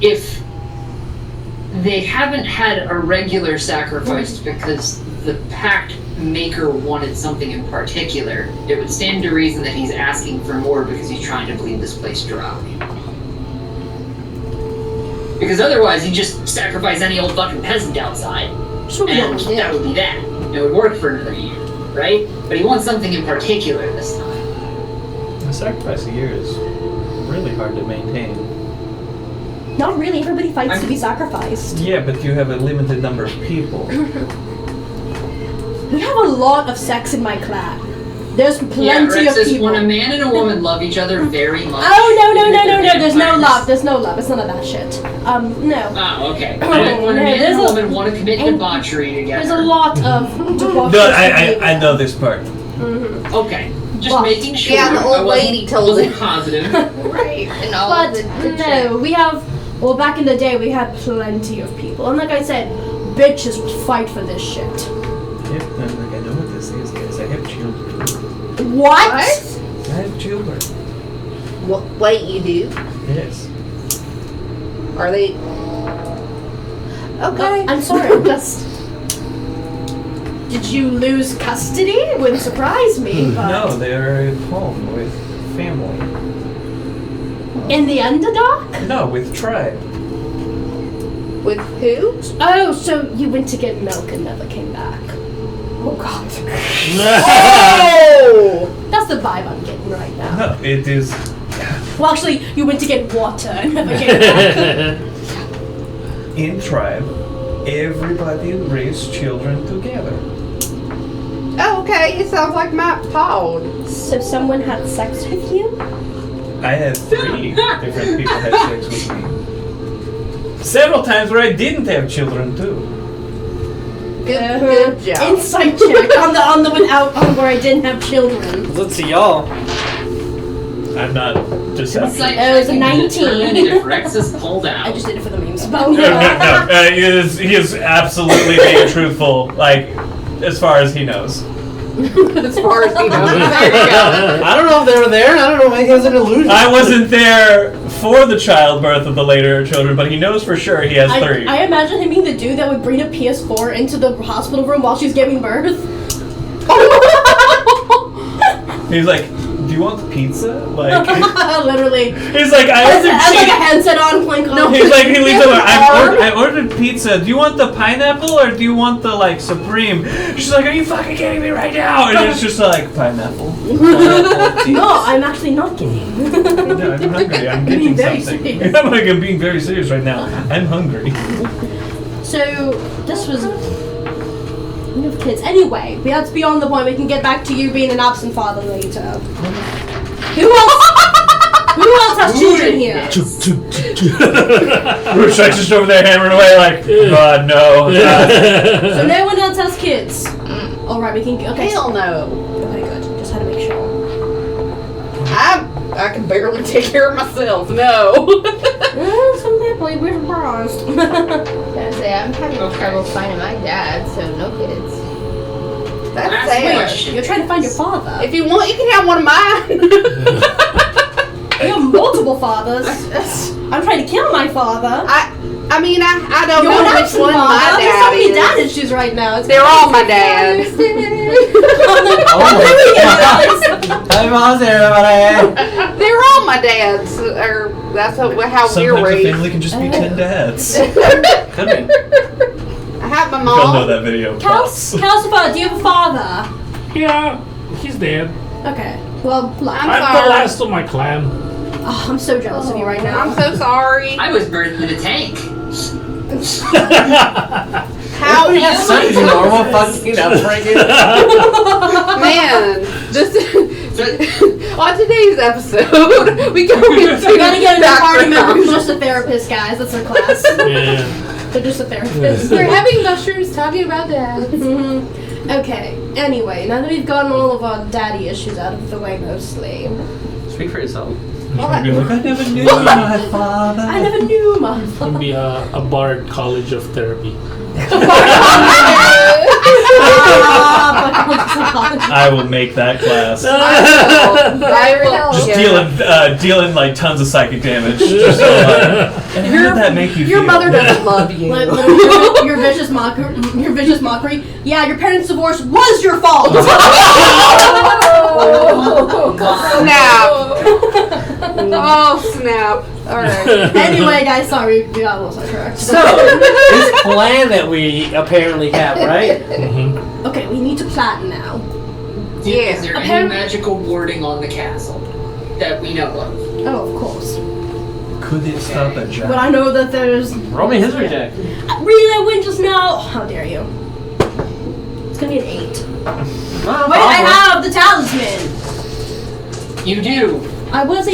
If they haven't had a regular sacrifice because the pact maker wanted something in particular, it would stand to reason that he's asking for more because he's trying to bleed this place dry. Because otherwise he'd just sacrifice any old fucking peasant outside, Sure, we and don't that would be that. It would work for another year, right? But he wants something in particular this time. A sacrifice a year is really hard to maintain. Not really. Everybody fights to be sacrificed. Yeah, but you have a limited number of people. We have a lot of sex in my clan. There's Yeah, plenty Rex of says people. when a man and a woman love each other very much. Oh no! even if they're There's no vampires- love. There's no love. It's none of that shit. No. Oh, okay. Oh, When a no, man there's and a a- woman want to commit and debauchery together. There's a lot of debaucherous No, behavior. I know this part. Okay, just Well, making sure. yeah, the old lady told wasn't it. positive. Right. And all But the no, we have. Well, back in the day, we had plenty of people, and like I said, bitches would fight for this shit. Yep, I know what this is, guys. I have children. What? I have children. Wait, you do? Yes. Are they? Okay. I'm sorry. I'm just. Did you lose custody? It wouldn't surprise me. But No, they're at home with family. in the Underdark? No, with tribe. With who? Oh, so you went to get milk and never came back. Oh God. Oh! That's the vibe I'm getting right now. No, it is. Well, actually, you went to get water and never came back. In tribe, everybody raised children together. Oh, okay. It sounds like my pod. So someone had sex with you? I had 3 different people have sex with me. Several times where I didn't have children too. Good job. Insight check on the without on where I didn't have children. Let's see, y'all. I'm not deceptive. Insight It was a checking to determine 19. if Rex is pulled out. I just did it for the memes. No, he is absolutely being truthful, like, as far as he knows. As far as he knows. There you go. I don't know if they were there. I don't know. Maybe it was an illusion. I wasn't there for the childbirth of the later children, but he knows for sure he has 3. I imagine him being the dude that would bring a PS4 into the hospital room while she's giving birth. He's like, do you want pizza? Like, Literally. he's like, I Has ordered like a cheese. headset on playing Call of He's like, he leaves over. Arm. I ordered pizza. Do you want the pineapple or do you want the like supreme? She's like, are you fucking kidding me right now? And it's just like pineapple. No, I'm actually not kidding. No, I'm hungry. I'm Being getting very something. serious. I'm like, I'm being very serious right now. I'm hungry. So, this was... We have kids. Anyway, that's beyond the point. We can get back to you being an absent father later. Who else? Who else has children here? Rushek's just over there hammering away like, God, no. So no one else has kids. All right, we can. Okay. Hell no. Okay, good. Just had to make sure. I can barely take care of myself. No. Some people, you'd be surprised. I'm having trouble finding my dad, so no kids. That's Last sad. question. You're trying to find your father. If you want, you can have one of mine. You have multiple fathers. I'm trying to kill my father. I mean, I don't You're know an which absent one my father. There's so dad many dad is. issues right now. It's They're all my dads. Hey, mom's there, everybody. They're all my dads. Or that's how we're Sometimes a raised. family can just be 10 dads. Could be. I have my You all know mom. that video. Calcifer, do you have a father? Yeah, he's dead. Okay. Well, I'm I'm the sorry. last of my clan. oh, I'm so jealous of you right now. I'm so sorry. I was birthed in a tank. How We have such normal fucking upbringing. man, this on today's episode we go into We gotta get a new party member background. who's just a therapist, guys. That's our class. Yeah. They're just a therapist. We're having mushrooms talking about dads. Okay, anyway, now that we've gotten all of our daddy issues out of the way mostly, Speak for yourself. You're like, I never knew my father. I never knew my It's gonna be a Bard College of Therapy. I will make that class. I will. Just Yeah. dealing like tons of psychic damage. Just so, and how did that make you Your feel? mother doesn't love you. Literally, your vicious mockery. Your vicious mockery. Yeah, your parents' divorce was your fault. Snap. Oh snap. Alright. Anyway, guys, sorry, we got a little sidetracked. So, this plan that we apparently have, right? Okay, we need to plan now. Yeah. Is there any Apparently- magical warding on the castle that we know of? Oh, of course. Could it stop a giant? But I know that there's. Roll me history check. Really, I win just now. How dare you? It's gonna be an 8. Oh, Wait, I have the talisman. You do. I was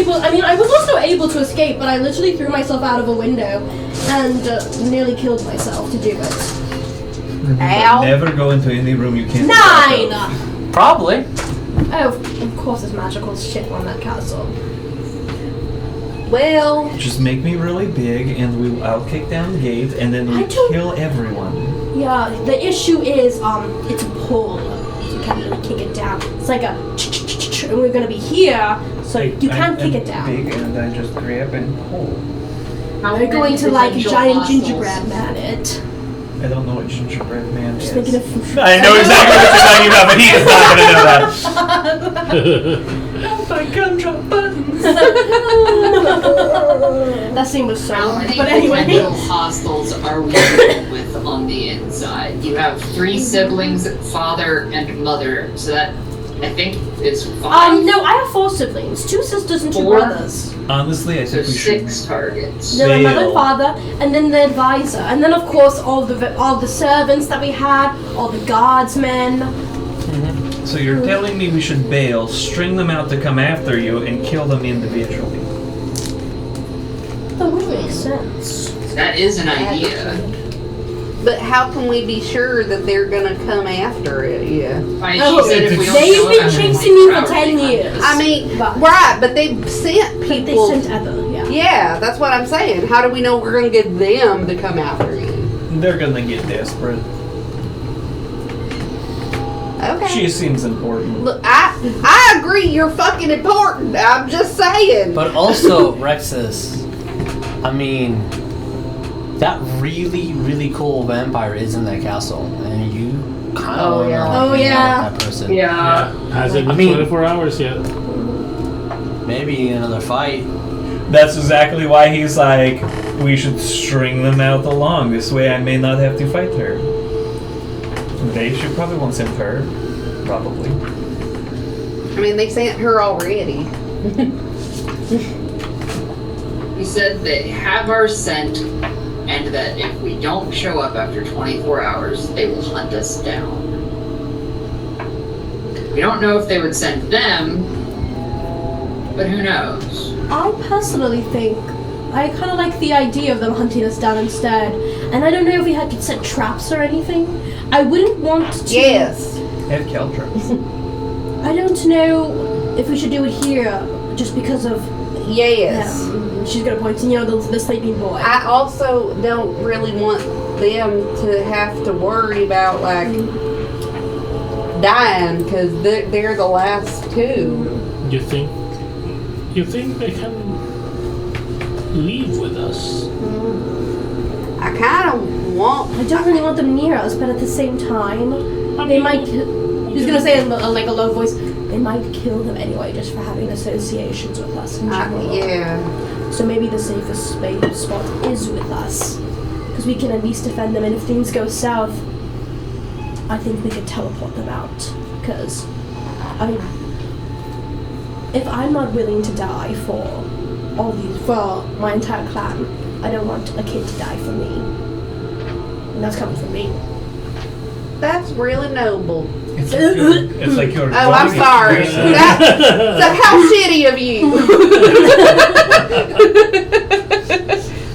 also able to escape, but I literally threw myself out of a window and nearly killed myself to do it. Ow. Never go into any room you can't. 9! Probably. Oh, of course there's magical shit on that castle. Well, Just make me really big, and I'll kick down the gate, and then we kill everyone. Yeah, the issue is, it's a pull. So you can't really kick it down. It's like a and we're gonna be here, so you can't kick it down. Big, and I just grab and pull. We're going to like a giant gingerbread man it. I don't know what gingerbread man is. Just thinking of I know exactly what you're talking about, but he is not going to know that. My gumdrop buttons. That scene was so How hard. many But anyway. potential hostiles are we dealing with on the inside? You have 3 siblings, father and mother, so that I think is 5. No, I have 4 siblings, 2 sisters and 2 4? brothers. Honestly, I So think we should. 6 targets. There were mother, Bail. father, and then the advisor, and then of course all the servants that we had, all the guardsmen. So you're telling me we should bail, string them out to come after you, and kill them individually? That would make sense. That is an idea. but how can we be sure that they're gonna come after it? Yeah. Right, Oh, she said if we don't they've show been up after chasing me 24 for hours, 10 they hunt years. us. I mean, But- right, but they've sent But they people. sent other, yeah. Yeah, that's what I'm saying. How do we know we're gonna get them to come after you? They're gonna get desperate. Okay. She seems important. Look, I agree. You're fucking important. I'm just saying. But also, Rexus, I mean, that really, really cool vampire is in that castle, and you kind of want to Oh, yeah. that person. Yeah. Hasn't been I mean- 24 hours yet. Maybe another fight. That's exactly why he's like, we should string them out along. This way I may not have to fight her. They should probably won't send her. Probably. I mean, they sent her already. He said they have our scent, and that if we don't show up after 24 hours, they will hunt us down. We don't know if they would send them, but who knows? I personally think I kind of like the idea of them hunting us down instead. And I don't know if we had to set traps or anything. I wouldn't want to. Yes. Have caltrops. I don't know if we should do it here just because of Yes. them. She's gonna point to, the sleeping boy. I also don't really want them to have to worry about like dying because they're the last 2. You think they can leave with us? I kind of want. I don't really want them near us, but at the same time, they might. He's gonna say in like a low voice. They might kill them anyway, just for having associations with us in general. Yeah. So maybe the safest spot is with us, because we can at least defend them. And if things go south, I think we could teleport them out. Because, I mean, if I'm not willing to die for my entire clan, I don't want a kid to die for me. And that's coming from me. That's really noble. It's like you're. Oh, I'm sorry. So how shitty of you.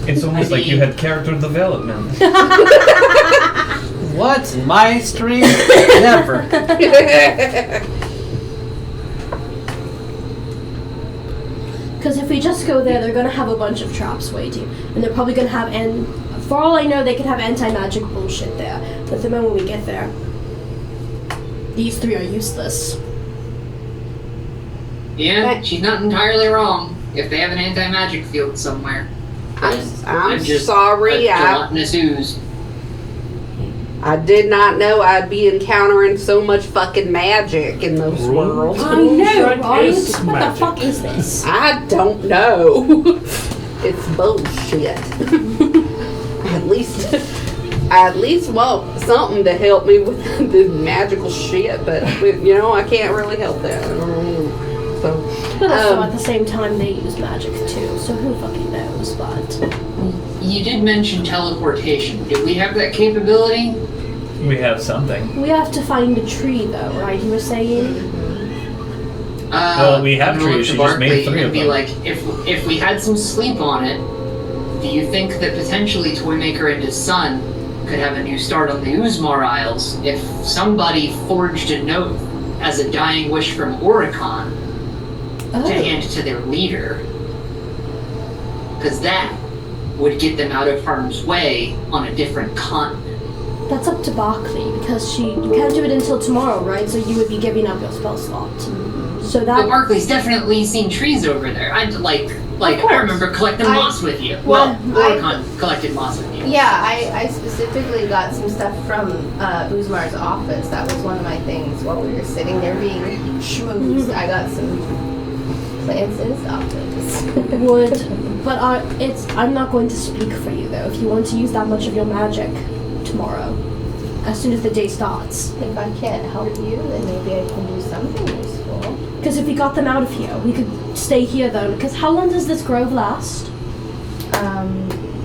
It's almost like you had character development. What? In my stream? Never. Because if we just go there, they're going to have a bunch of traps waiting. And they're probably going to have, for all I know, they could have anti-magic bullshit there. But the moment we get there, these 3 are useless. Yeah, she's not entirely wrong. If they have an anti-magic field somewhere. I'm just sorry. a gelatinous ooze. I did not know I'd be encountering so much fucking magic in this world. I know, Strike right? is What the magic. fuck is this? I don't know. It's bullshit. I at least want something to help me with the magical shit, but I can't really help that. So, But also at the same time, they use magic too, so who fucking knows, but... You did mention teleportation. Do we have that capability? We have something. We have to find a tree though, right? You were saying? Well, we have I'm gonna trees, look she to just made Barklee 3 and of be them. like, if we had some sleep on it, do you think that potentially Toymaker and his son could have a new start on the Uzmar Isles if somebody forged a note as a dying wish from Oricon to hand to their leader? Because that would get them out of harm's way on a different continent. That's up to Barklee because you can't do it until tomorrow, right? So you would be giving up your spell slot. So But that Barkley's definitely seen trees over there. I remember collecting moss with you. Well, Oricon collected moss with you. Yeah, I specifically got some stuff from Uzmar's office. That was one of my things while we were sitting there being schmoozed. I got some plants in his office. but I'm not going to speak for you though. If you want to use that much of your magic tomorrow, as soon as the day starts. If I can't help you, then maybe I can do something useful. Because if we got them out of here, we could stay here though. Because how long does this grove last?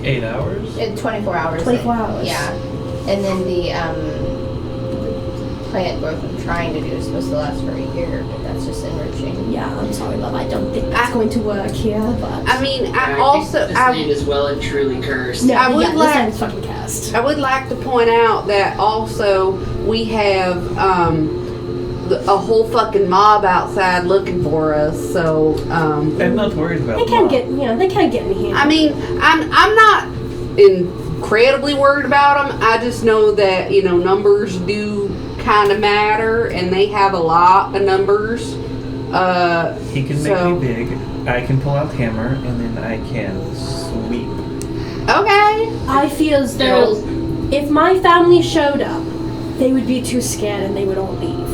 8 hours? 24 hours. 24 hours. Yeah. And then the plant growth I'm trying to do is supposed to last for a year, but that's just enriching. Yeah, I'm sorry, love. I don't think that's going to work here, but... I mean, I think this land is well and truly cursed. No, I would this like- land's fucking cast. I would like to point out that also we have a whole fucking mob outside looking for us. So I'm not worried about They can't that. they can't get in here. I mean, I'm not incredibly worried about them. I just know that numbers do kind of matter, and they have a lot of numbers. He can make me big, I can pull out hammer, and then I can sweep. Okay. I feel as though if my family showed up, they would be too scared and they would all leave.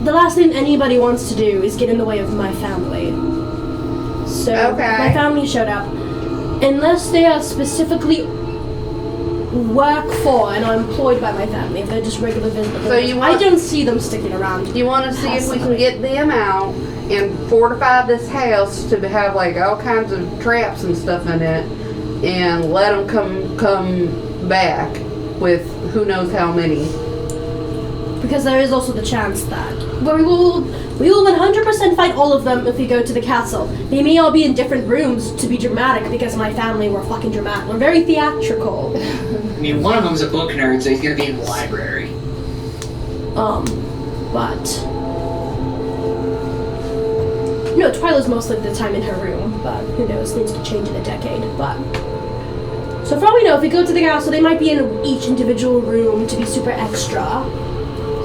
The last thing anybody wants to do is get in the way of my family. So Okay. my family showed up. Unless they are specifically work for and are employed by my family, if they're just regular visitors, So you want- I don't see them sticking around. You want to see if we can get them out and fortify this house to have like all kinds of traps and stuff in it, and let them come back with who knows how many. Because there is also the chance that we will 100% fight all of them if we go to the castle. They may all be in different rooms to be dramatic because my family were fucking dramatic. We're very theatrical. I mean, one of them's a book nerd, so he's gonna be in the library. But no, Twyla's most of the time in her room, but who knows, things could change in a decade. But so for all we know, if we go to the castle, they might be in each individual room to be super extra.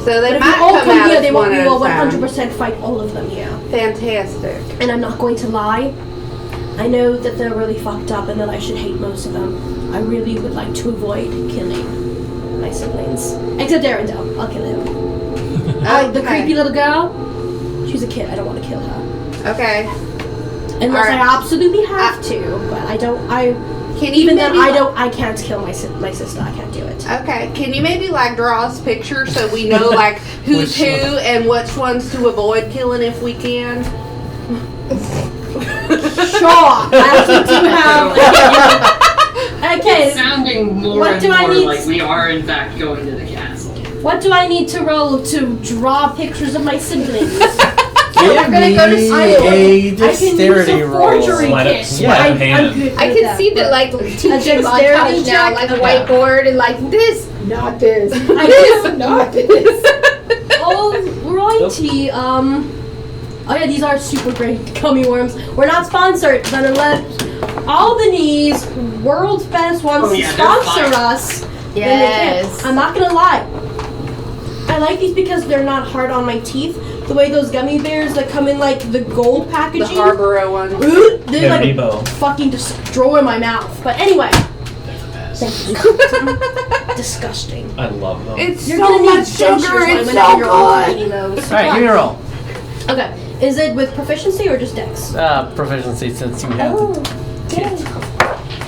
So they But if might we all come come out here, as they one won't. We at a will time. 100% fight all of them here. Fantastic. And I'm not going to lie. I know that they're really fucked up and that I should hate most of them. I really would like to avoid killing my siblings. Except Arendelle. I'll kill him. The creepy little girl. She's a kid. I don't want to kill her. Okay. Unless Alright. I absolutely have to. But I don't. Can you Even then, maybe I can't kill my sister. I can't do it. Okay. Can you maybe draw us pictures so we know who's who and which ones to avoid killing if we can? Sure. I actually do have. Okay. It's sounding more What and do I more need like we are in fact going to the castle. What do I need to roll to draw pictures of my siblings? Give gonna go to me school. a I can use dexterity a roll. forgery Sleight of- kit. sleight of I'm hand. good I with can that, see the but- teaching dexterity montage now, check? like a Okay. whiteboard and this, not this, I this, not this. Alrighty, oh yeah, these are super great gummy worms. We're not sponsored, but unless Albany's World's Best wants Oh, yeah, to they're sponsor fire. us, then they Yes. can. I'm not gonna lie. I like these because they're not hard on my teeth. The way those gummy bears that come in the gold The packaging. Harborough one. They're Haribo. fucking destroy my mouth. But anyway. Thank you. Disgusting. I love them. It's You're so gonna need much sugar. dentures It's whenever so you're good. eating those. Alright, give me a roll. Okay. Is it with proficiency or just dex? Proficiency since you have Oh, the yeah. kit.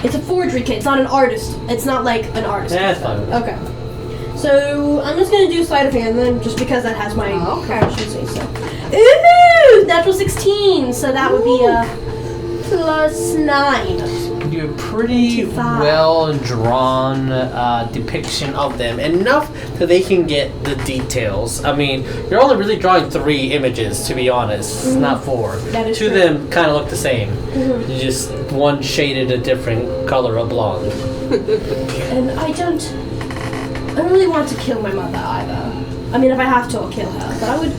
It's a forgery kit. It's not an artist. It's not like an artist. Yeah, it's fine. Okay. So I'm just gonna do sleight of hand then, just because that has my proficiency. So, ooh, natural 16. So that would be a +9. can do a pretty 25. well drawn depiction of them, enough that they can get the details. I mean, you're only really drawing 3 images, to be honest, not 4. That is 2 of true. them kind of look the same. You just one shaded a different color of blonde. And I don't really want to kill my mother either. I mean, if I have to, I'll kill her. But I would.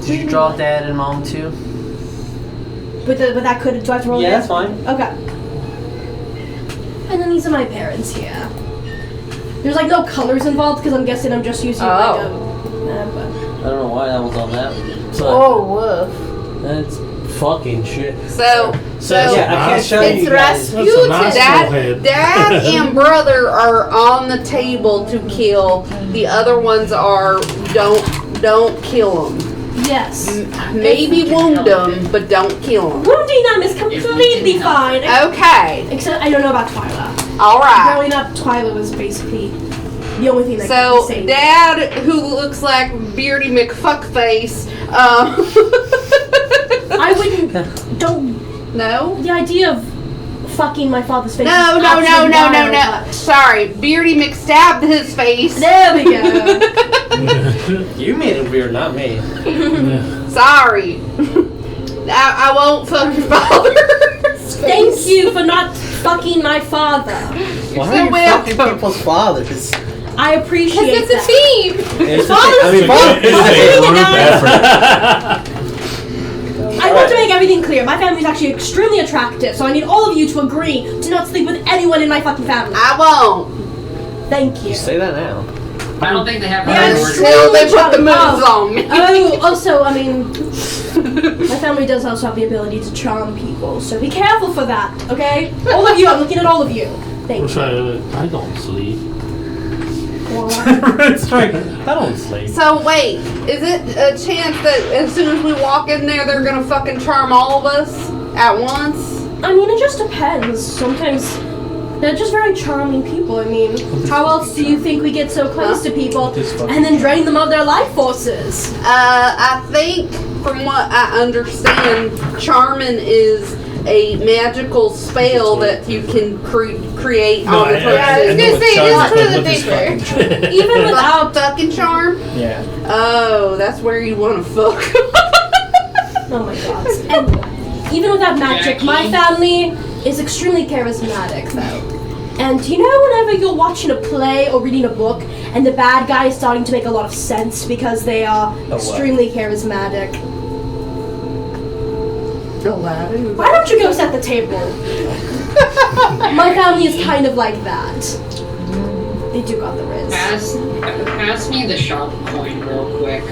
Did you draw dad and mom too? But that could. Do I have to roll? Yeah, again? that's fine. Okay. And then these are my parents here. There's like no colors involved because I'm guessing I'm just using like a. I don't know why that was on that. But Oh, woof. that's fucking shit. So Yeah, I can't show It's you guys. That's a nice Dad, head. Dad and brother are on the table to kill. The other ones are don't kill them. Yes. Maybe wound them, but don't kill them. Wounding them is completely fine. Okay. Except I don't know about Twyla. All right. Growing up, Twyla was basically the only thing that So could be saved. Dad, who looks like Beardy McFuckface, I wouldn't. Don't. no. The idea of fucking my father's face. No, is no, no, absolutely no, no, vile, no. but- Sorry, Beardy McStabbed his face. There we go. You made it weird, not me. Sorry. I won't fuck your father. Thank you for not fucking my father. Why so are you fucking welcome. people's fathers? I appreciate It's a that. team. It's Father's I mean, It's a group effort. I want to make everything clear. My family is actually extremely attractive, so I need all of you to agree to not sleep with anyone in my fucking family. I won't. Thank you. You say that now. I don't think they have Yeah, priority. Until they put the moves Oh. on me. Oh, also, I mean, my family does also have the ability to charm people, so be careful for that, okay? All of you, I'm looking at all of you. Thank you. I don't sleep. It's like, I don't sleep. So wait, is it a chance that as soon as we walk in there, they're gonna fucking charm all of us at once? I mean, it just depends. Sometimes they're just very charming people. I mean, how else do you think we get so close to people and then drain them of their life forces? I think from what I understand, charming is a magical spell that you can create on the person. Even without Fucking charm? Yeah. Oh, that's where you want to fuck. Oh my god. Anyway, even without magic, my family is extremely charismatic though. And you know whenever you're watching a play or reading a book and the bad guy is starting to make a lot of sense because they are extremely charismatic? Aladdin. Why don't you go set the table? My family is kind of like that. They do got the riz. Pass me the shop coin real quick.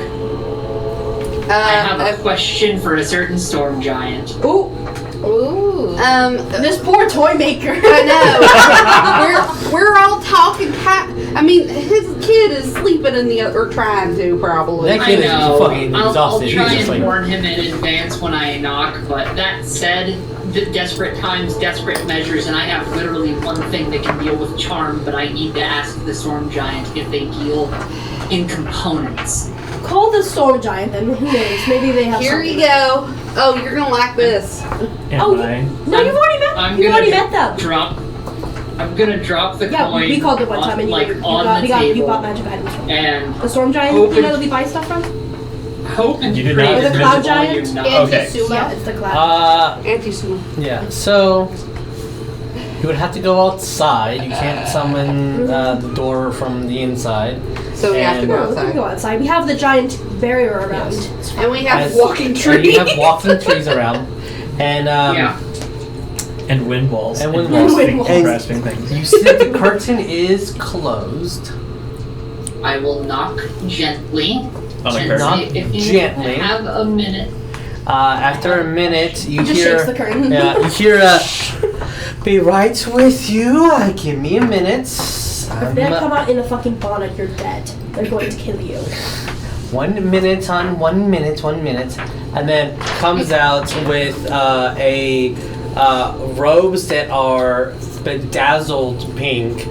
I have a Uh, question for a certain storm giant. Ooh, Ooh. this poor toy maker. I know. we're all talking. I mean, his kid is sleeping in the other, or trying to probably. That I kid is know. fucking I'll exhausted. try He's just and like, warn him in advance when I knock, but that said, desperate times, desperate measures, and I have literally one thing that can deal with charm, but I need to ask the storm giant if they deal in components. Call the storm giant then. Who knows? Maybe they have. Here something. you go. Oh, you're gonna like this. Oh, no, you've already met. I'm You've gonna already met them. I'm gonna drop the Yeah, coin we called it one on, time, and like, you on got, the you table, bought magic items from. and The storm giant, Open- you know that we buy stuff from? hope and You did pray not that the there's cloud a volume giant? not- Okay. Yeah, it's the cloud. Anti-sumo. yeah. So you would have to go outside. You can't summon the door from the inside. So we have to And- go No, we can go outside. outside. We have the giant barrier around. Yes. And we have As- walking and trees. you have walking trees around, and Yeah. And wind walls. And wind walls. grasping, And- grasping things. you see that the curtain is closed. I will knock gently. On the and curtain. say, if you Gently. have a minute. After a minute, you He just hear. shakes the curtain. Yeah, you hear. Be right with you. Give me a minute. If they come out in a fucking bonnet, you're dead. They're going to kill you. 1 minute on 1 minute, 1 minute, and then comes out with robes that are bedazzled pink,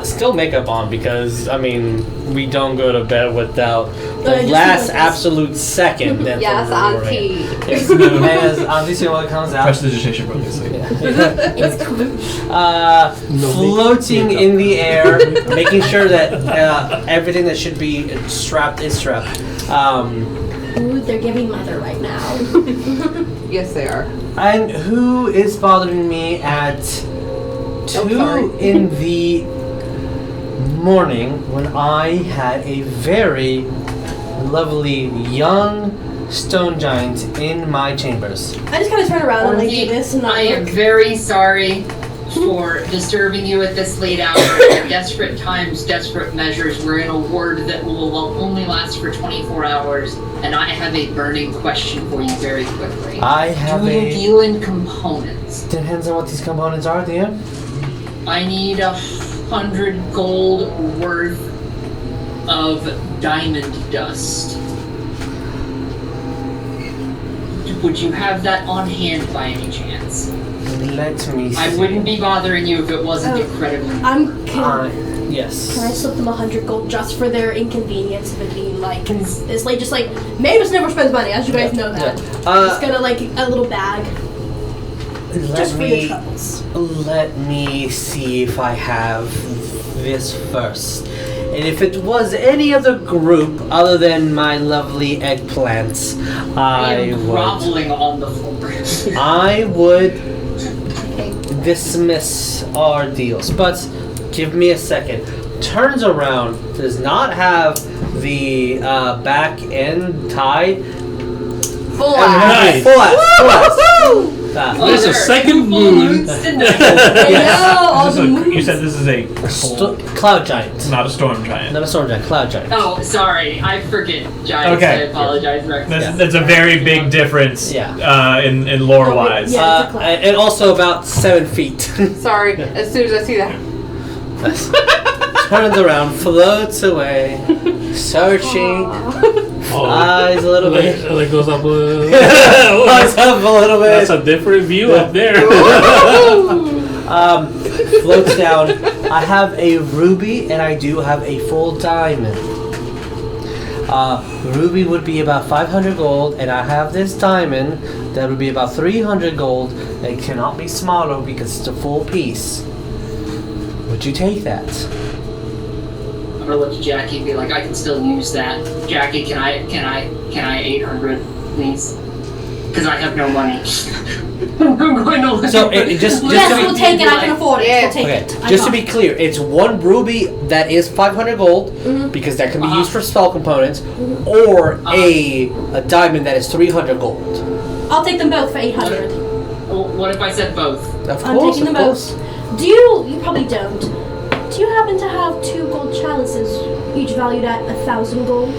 Still makeup on because, I mean, we don't go to bed without the just last like this. absolute second. That Yes, from the morning. Auntie. Yes. And as Auntie see what comes out. Prestidigitation, obviously. It's cool. Floating in the air, making sure that everything that should be strapped is strapped. Ooh, they're giving mother right now. Yes, they are. And who is bothering me at 2 sorry. in the morning when I had a very lovely young stone giant in my chambers? I just kind of turn around and like do Orgy, this and I am look. very sorry for disturbing you at this late hour. Desperate times, desperate measures. We're in a ward that will only last for 24 hours, and I have a burning question for you very quickly. I have Do you a... deal in components? Depends on what these components are, dear. I need 100 gold worth of diamond dust. Would you have that on hand by any chance? Let me see. I wouldn't be bothering you if it wasn't Oh. incredibly. Yes. Can I slip them 100 gold just for their inconvenience of it being like it's like just like Maevis never spends money, as you guys know that. Just gonna like a little bag just for your troubles. Let me see if I have this first. And if it was any other group other than my lovely eggplants, I I am would groveling on the floor. I would dismiss our deals. But give me a second. Turns around, does not have the back end tied. Full And eye. has Full ass. There's a second Full moon. moons tonight. I know, all This the is a, moons. you said this is a Cloud giant. not a storm giant. Not a storm giant, cloud giant. Oh, sorry. I forget giants. Okay. I apologize, Rex. That's a very big difference in lore wise. Yeah. it's a cloud. And also about 7 feet. Sorry. As soon as I see that, Turns around, floats away, searching, Oh, flies a little bit. like goes up. Flies up a little bit. That's a different view up there. Floats down. I have a ruby and I do have a full diamond. Ruby would be about 500 gold, and I have this diamond that would be about 300 gold. It cannot be smaller because it's a full piece. Would you take that? I'm gonna look to Jackie and be like, I can still use that. Jackie, can I 800, please? Because I have no money. I'm going to look. So just Yes, to we'll be take it. I can afford it. Yeah. We'll take okay, it. I just to got be it. clear, it's one ruby that is 500 gold because that can be used for spell components, or a diamond that is 300 gold. I'll take them both for 800. What if I said both? Of I'm course, taking of them course. both. Do you probably don't. Do you happen to have 2 gold chalices, each valued at 1,000 gold?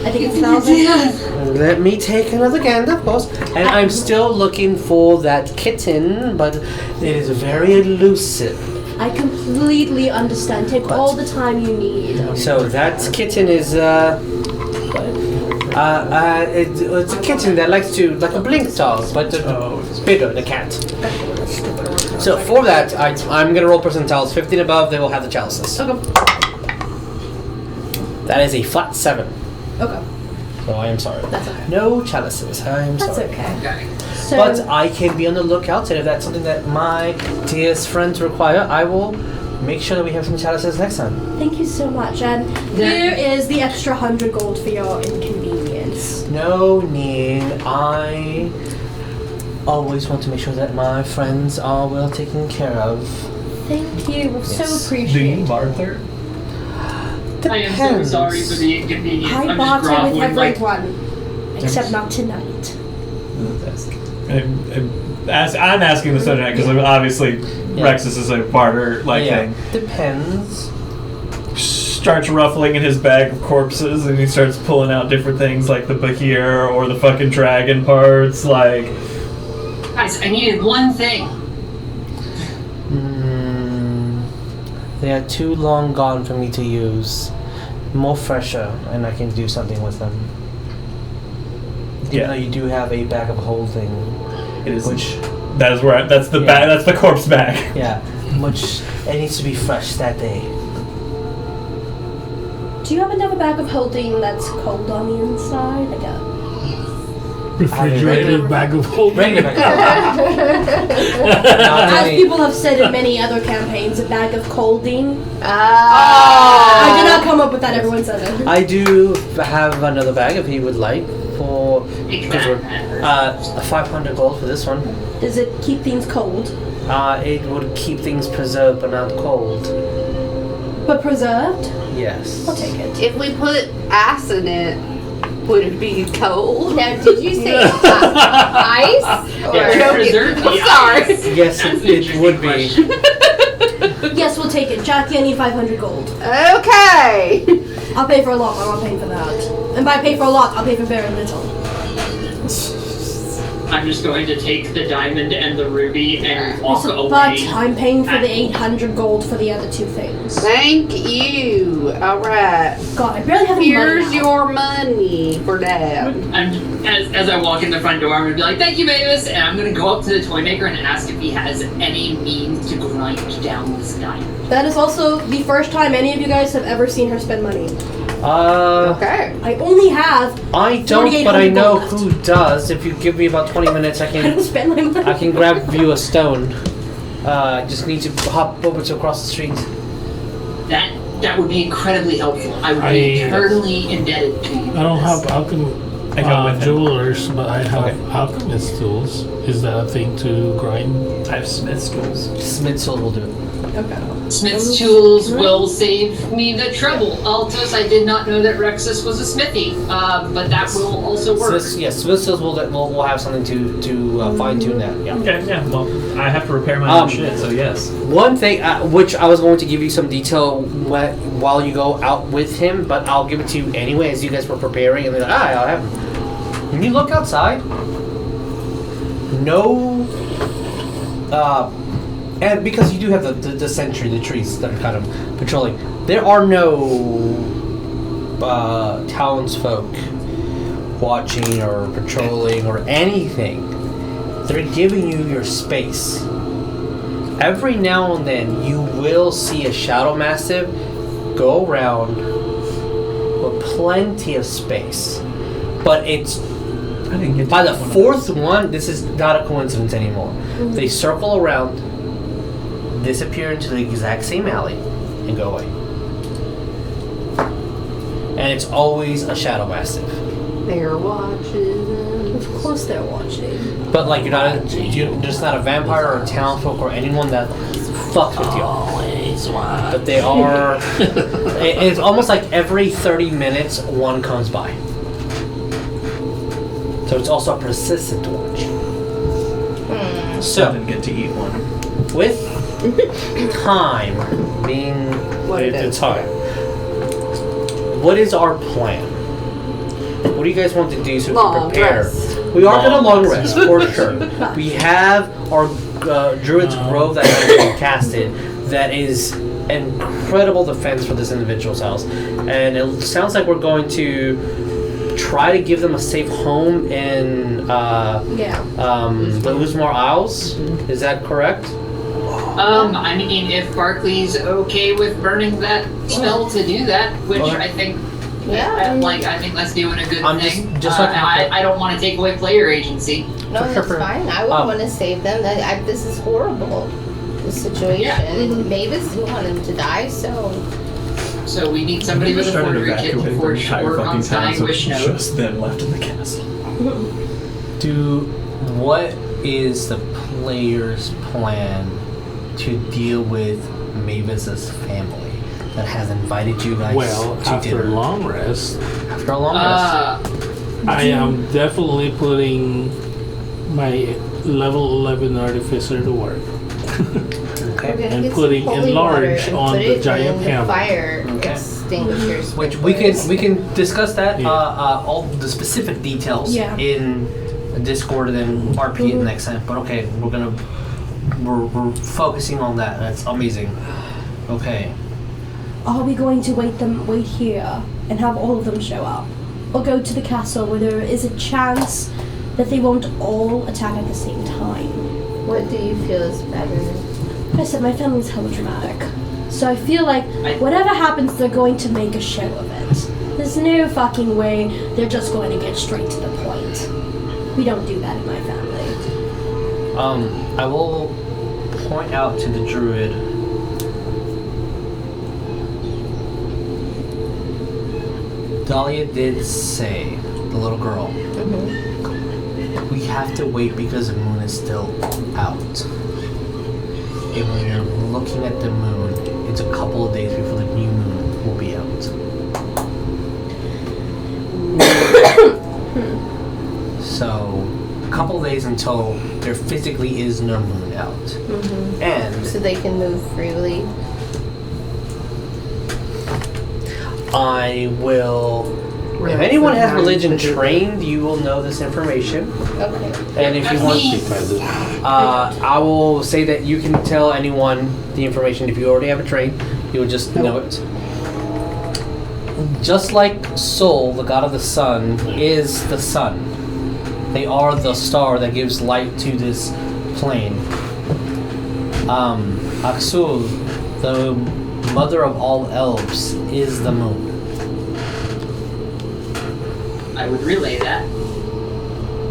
I think it's 1,000. Let me take another gander, of course. And I'm still looking for that kitten, but it is very elusive. I completely understand. Take all the time you need. So that kitten is it's a kitten that likes to like a blink dog, but it's bigger than a cat. So for that, I'm gonna roll percentiles. 15 above, they will have the chalices. Okay. That is a flat 7. Okay. So I am sorry. That's okay. No chalices. I am That's sorry. okay. Okay. So, But I can be on the lookout, and if that's something that my dearest friends require, I will make sure that we have some chalices next time. thank you so much. And here is the extra 100 gold for your inconvenience. No need. I always want to make sure that my friends are well taken care of. Thank you. We're so Yes. Do you appreciated. barter? I am so sorry for the inconvenience. I I'm just barter with groveling like everyone, except not tonight. I'm asking the subject because obviously Rexus is a barter thing. Depends. Starts ruffling in his bag of corpses and he starts pulling out different things like the Bahir or the fucking dragon parts. Like, guys, I needed one thing. They are too long gone for me to use. More fresher, and I can do something with them. Even though you do have a bag of holding. it is. Which, That is where that's the bag. That's the corpse bag. yeah. much. It needs to be fresh that day. Do you have another bag of holding that's cold on the inside? Like a Refrigerated bag of holding. Regular bag. As people have said in many other campaigns, a bag of colding. Ah. I did not come up with that, everyone says it. I do have another bag if he would like for Take because that. 500 gold for this one. Does it keep things cold? It would keep things preserved but not cold. But preserved? Yes. I'll take it. If we put ice in it, would it be cold? Now, did you say ice? Or Yeah, preserve the Sorry. ice. Yes, That's it an would be. interesting question. Yes, we'll take it. Jackie, I need 500 gold. Okay. I'll pay for a lot, I'm not paying for that. And by pay for a lot, I'll pay for very little. I'm just going to take the diamond and the ruby and walk But away. I'm paying for the 800 gold for the other two things. Thank you. All right. God, I barely have any money Here's now. your money for that. And as I walk in the front door, I'm gonna be like, "Thank you, Maevis," and I'm gonna go up to the toy maker and ask if he has any means to grind down this diamond. That is also the first time any of you guys have ever seen her spend money. Okay. I only have. I don't, but I 4,800 know gold who does. If you give me about 20 minutes, I I don't can spend my money. I can grab you a stone. Just need to hop over to across the street. That would be incredibly helpful. I would be eternally indebted to you. I don't have I go with him. jewelers, but I have Okay. alchemist tools. Is that a thing to grind? I have smith's tools. Smith's Soul will do it. Okay. Smith's tools will save me the trouble. Altos, I did not know that Rexus was a smithy, but that will also work. Smith's Soul will have something to fine tune that. Yeah. Okay, yeah. Well, I have to repair my own shit, so yes. One thing, which I was going to give you some detail while you go out with him, but I'll give it to you anyway as you guys were preparing, and then I'll have him. When you look outside, no, and because you do have the sentry, the trees that are kind of patrolling, there are no townsfolk watching or patrolling or anything. They're giving you your space. Every now and then, you will see a shadow massive go around with plenty of space, but it's I didn't get by to the one of fourth those. one. This is not a coincidence anymore. They circle around, disappear into the exact same alley, and go away. And it's always a shadow massive. They're watching. Of course they're watching. But like you're just not a vampire or a townfolk or anyone that fucks with you. Always one. But they are. It's almost like every 30 minutes one comes by. So it's also a persistent watch. I So didn't get to eat one. with time being What it the is. time, what is our plan? What do you guys want to do so we can Long prepare? rest. We are going to long Long rest rest, for sure. We have our Druid's Grove that has been casted that is incredible defense for this individual's house. And it sounds like we're going to try to give them a safe home in Yeah. the Uzmar Isles. Is that correct? I mean, if Barklee's okay with burning that spell to do that, which Okay. I think, Yeah. I think that's doing a good I'm thing. just looking at I don't want to take away player agency. No, For sure, that's fine. I would want to save them. This is horrible. This situation. Yeah. Mavis didn't want him to die, so So we need somebody with a started forgery kit evacuating before the entire work on fucking town, dying so wish it's note. just them left in the castle. What is the player's plan to deal with Maevis's family that has invited you guys Well, to after dinner? long rest, After a long rest. I am definitely putting my level 11 Artificer to work. we're Okay. gonna And get putting some holy enlarge water and on put the it giant in the hammer. fire Okay. extinguishers. Which we can discuss that Yeah. all the specific details Yeah. in Discord and then RP it next time. But okay, we're focusing on that. That's amazing. Okay. Are we going to wait here and have all of them show up? Or go to the castle where there is a chance that they won't all attack at the same time? What do you feel is better? I said my family's hella dramatic. So I feel like whatever happens, they're going to make a show of it. There's no fucking way they're just going to get straight to the point. We don't do that in my family. I will point out to the druid. Dahlia did say, the little girl, we have to wait because the moon is still out. And when you're looking at the moon, it's a couple of days before the new moon will be out. So, a couple of days until there physically is no moon out. And So they can move freely. I will. If anyone has religion trained, you will know this information. Okay. And if you want, I will say that you can tell anyone the information. If you already have a train, you will just know it. Just like Sol, the god of the sun, is the sun. They are the star that gives light to this plane. Aksul, the mother of all elves, is the moon. I would relay that.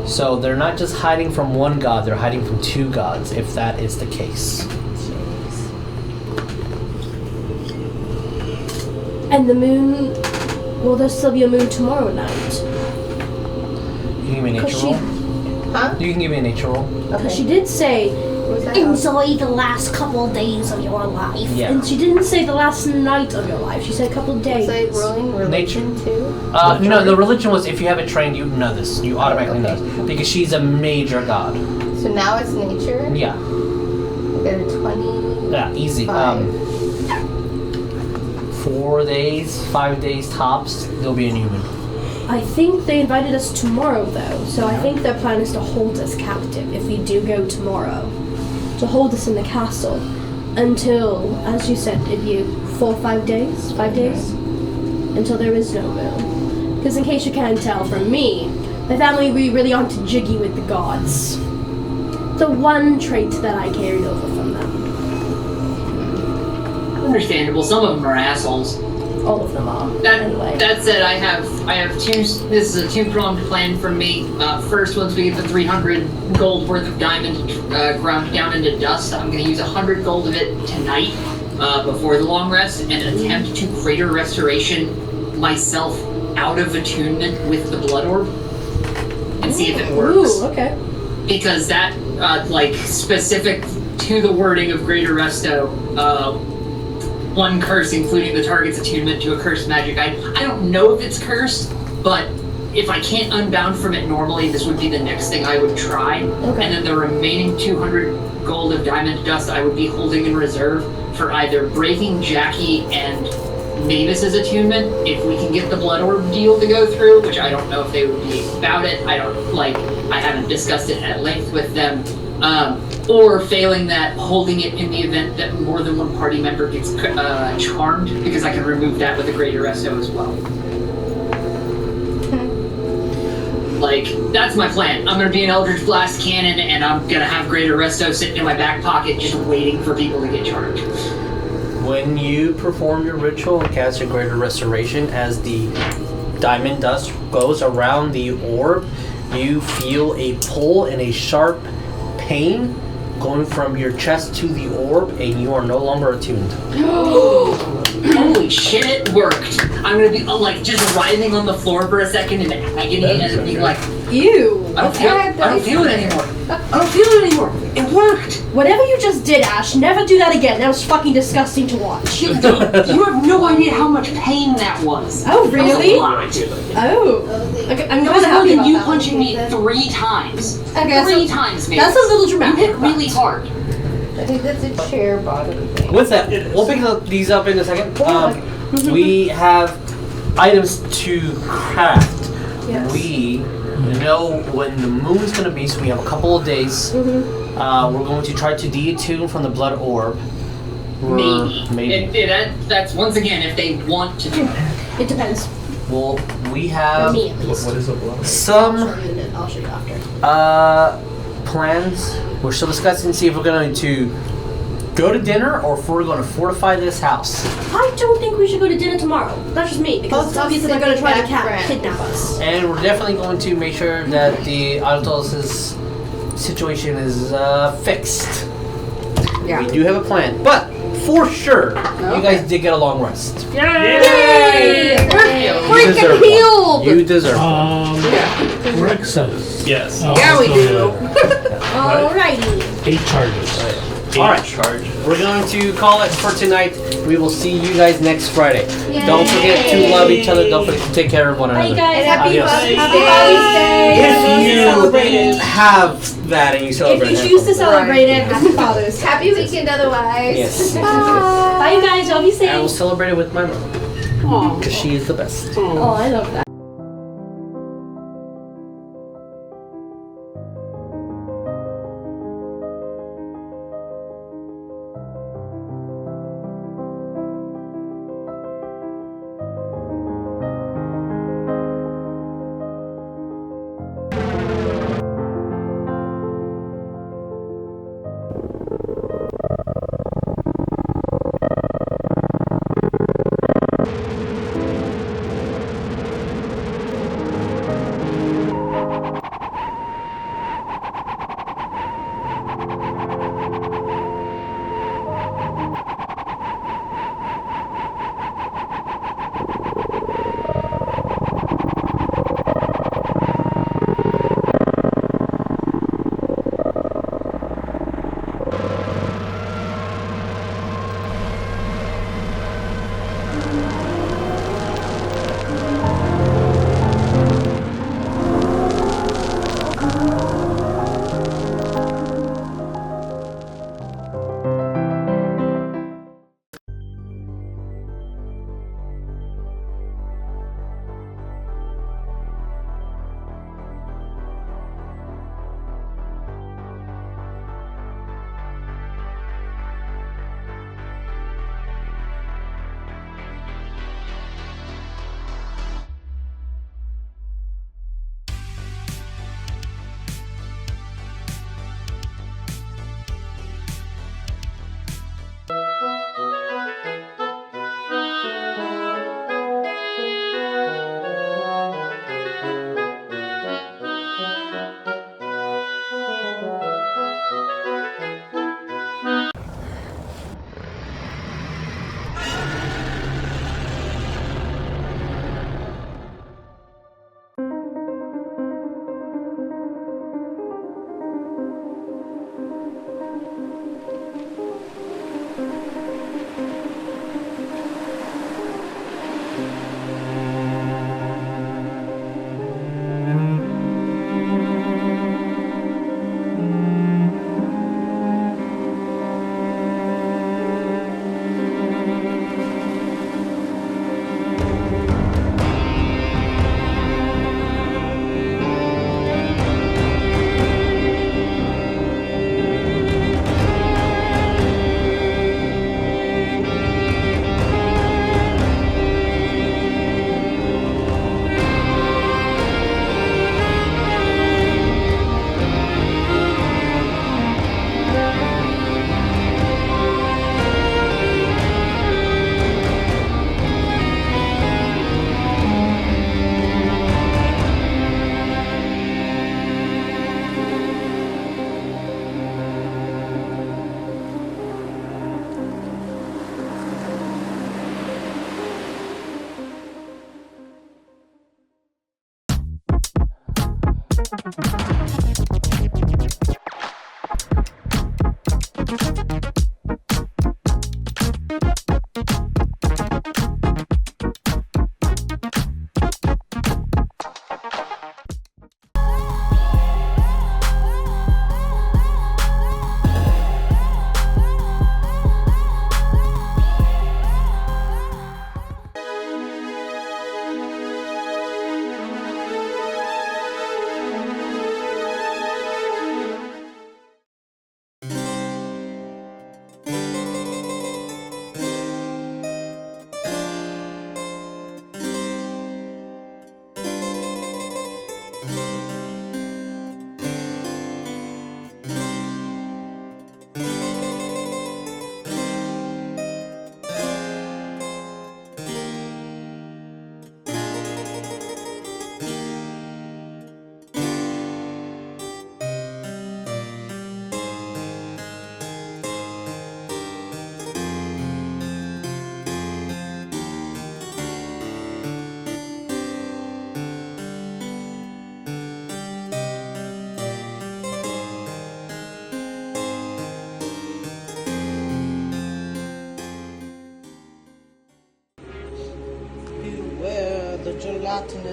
So they're not just hiding from one god, they're hiding from two gods, if that is the case. And the moon, will there still be a moon tomorrow night? You can give me a nature Cause roll. Huh? You can give me a nature roll. Because she did say, What was that? enjoy the last couple of days of your life. Yeah. And she didn't say the last night of your life. She said a couple of days. Was I rolling religion too? No, the religion was if you have it trained, you know this. You automatically know this. Because she's a major god. So now it's nature? Yeah. I got a 20. Yeah, easy. 4 days, 5 days tops, there'll be a new moon. I think they invited us tomorrow, though. So I think their plan is to hold us captive if we do go tomorrow. To hold us in the castle until, as you said, it'd be 4 or 5 days? 5 days? Until there is no moon. Because in case you can't tell from me, my family, we really aren't jiggy with the gods. The one trait that I carried over from them. Understandable. Some of them are assholes. All of them are. Anyway. That said, I have two. This is a two-pronged plan from me. First, once we get the 300 gold worth of diamond ground down into dust, I'm going to use 100 gold of it tonight before the long rest and attempt to greater restoration myself out of attunement with the blood orb and see if it works. Ooh, okay. Because that, specific to the wording of greater resto, one curse, including the target's attunement to a cursed magic. I don't know if it's cursed, but if I can't unbound from it normally, this would be the next thing I would try. Okay. And then the remaining 200 gold of diamond dust I would be holding in reserve for either breaking Jackie and Maevis' attunement, if we can get the blood orb deal to go through, which I don't know if they would be about it. I haven't discussed it at length with them. Or failing that, holding it in the event that more than one party member gets charmed, because I can remove that with a greater resto as well. That's my plan. I'm gonna be an Eldritch Blast cannon, and I'm gonna have greater resto sitting in my back pocket just waiting for people to get charmed. When you perform your ritual and cast your greater restoration, as the diamond dust goes around the orb, you feel a pull and a sharp pain going from your chest to the orb, and you are no longer attuned. Holy shit, it worked! I'm gonna be just writhing on the floor for a second in agony and then being like, Ew. I don't feel it anymore. I don't feel it anymore. It worked. Whatever you just did, Ash, never do that again. That was fucking disgusting to watch. You have no idea how much pain that was. Oh, really? That was a lot. Oh. Okay, I'm It going was to more help than you about punching me 3 times. Okay, Three times, man. That's a little You dramatic. hit really hard. I think that's a chair bottom thing. With that, we'll pick these up in a second. We have items to craft. Yes. We know when the moon's going to be, so we have a couple of days. We're going to try to de-attune from the blood orb. Maybe. That's once again if they want to do it. It depends. Well, we For have me, at least. What is a blood? some I'll show you after. plans. We're still discussing to see if we're going to go to dinner or if we're going to fortify this house. I don't think we should go to dinner tomorrow. That's just me, because Also obviously they're going to try to sitting back kidnap us. And we're definitely going to make sure that the Altos' situation is fixed. Yeah. We do have a plan, but for sure, you Okay. guys did get a long rest. Yay! You We're deserve freaking healed! one. You deserve one. Yeah. We're excited. Yes. Yeah, we do. Alrighty. 8 charges. All right. Charge. We're going to call it for tonight. We will see you guys next Friday. Don't forget to love each other. Don't forget to take care of one Bye, another. guys. Happy Adios. Father's Day. If Celebrate you it. have that and you celebrate If you it, choose to celebrate it, happy Father's Day. Happy weekend otherwise. Yes. Bye, you guys. I'll be safe. I will celebrate it with my mom Aw. because she is the best. Oh, I love that.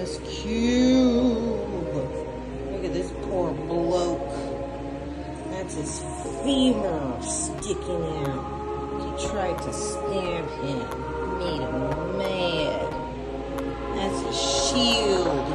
this cube. Look at this poor bloke. That's his femur sticking out. He tried to stab him. Made him mad. That's his shield.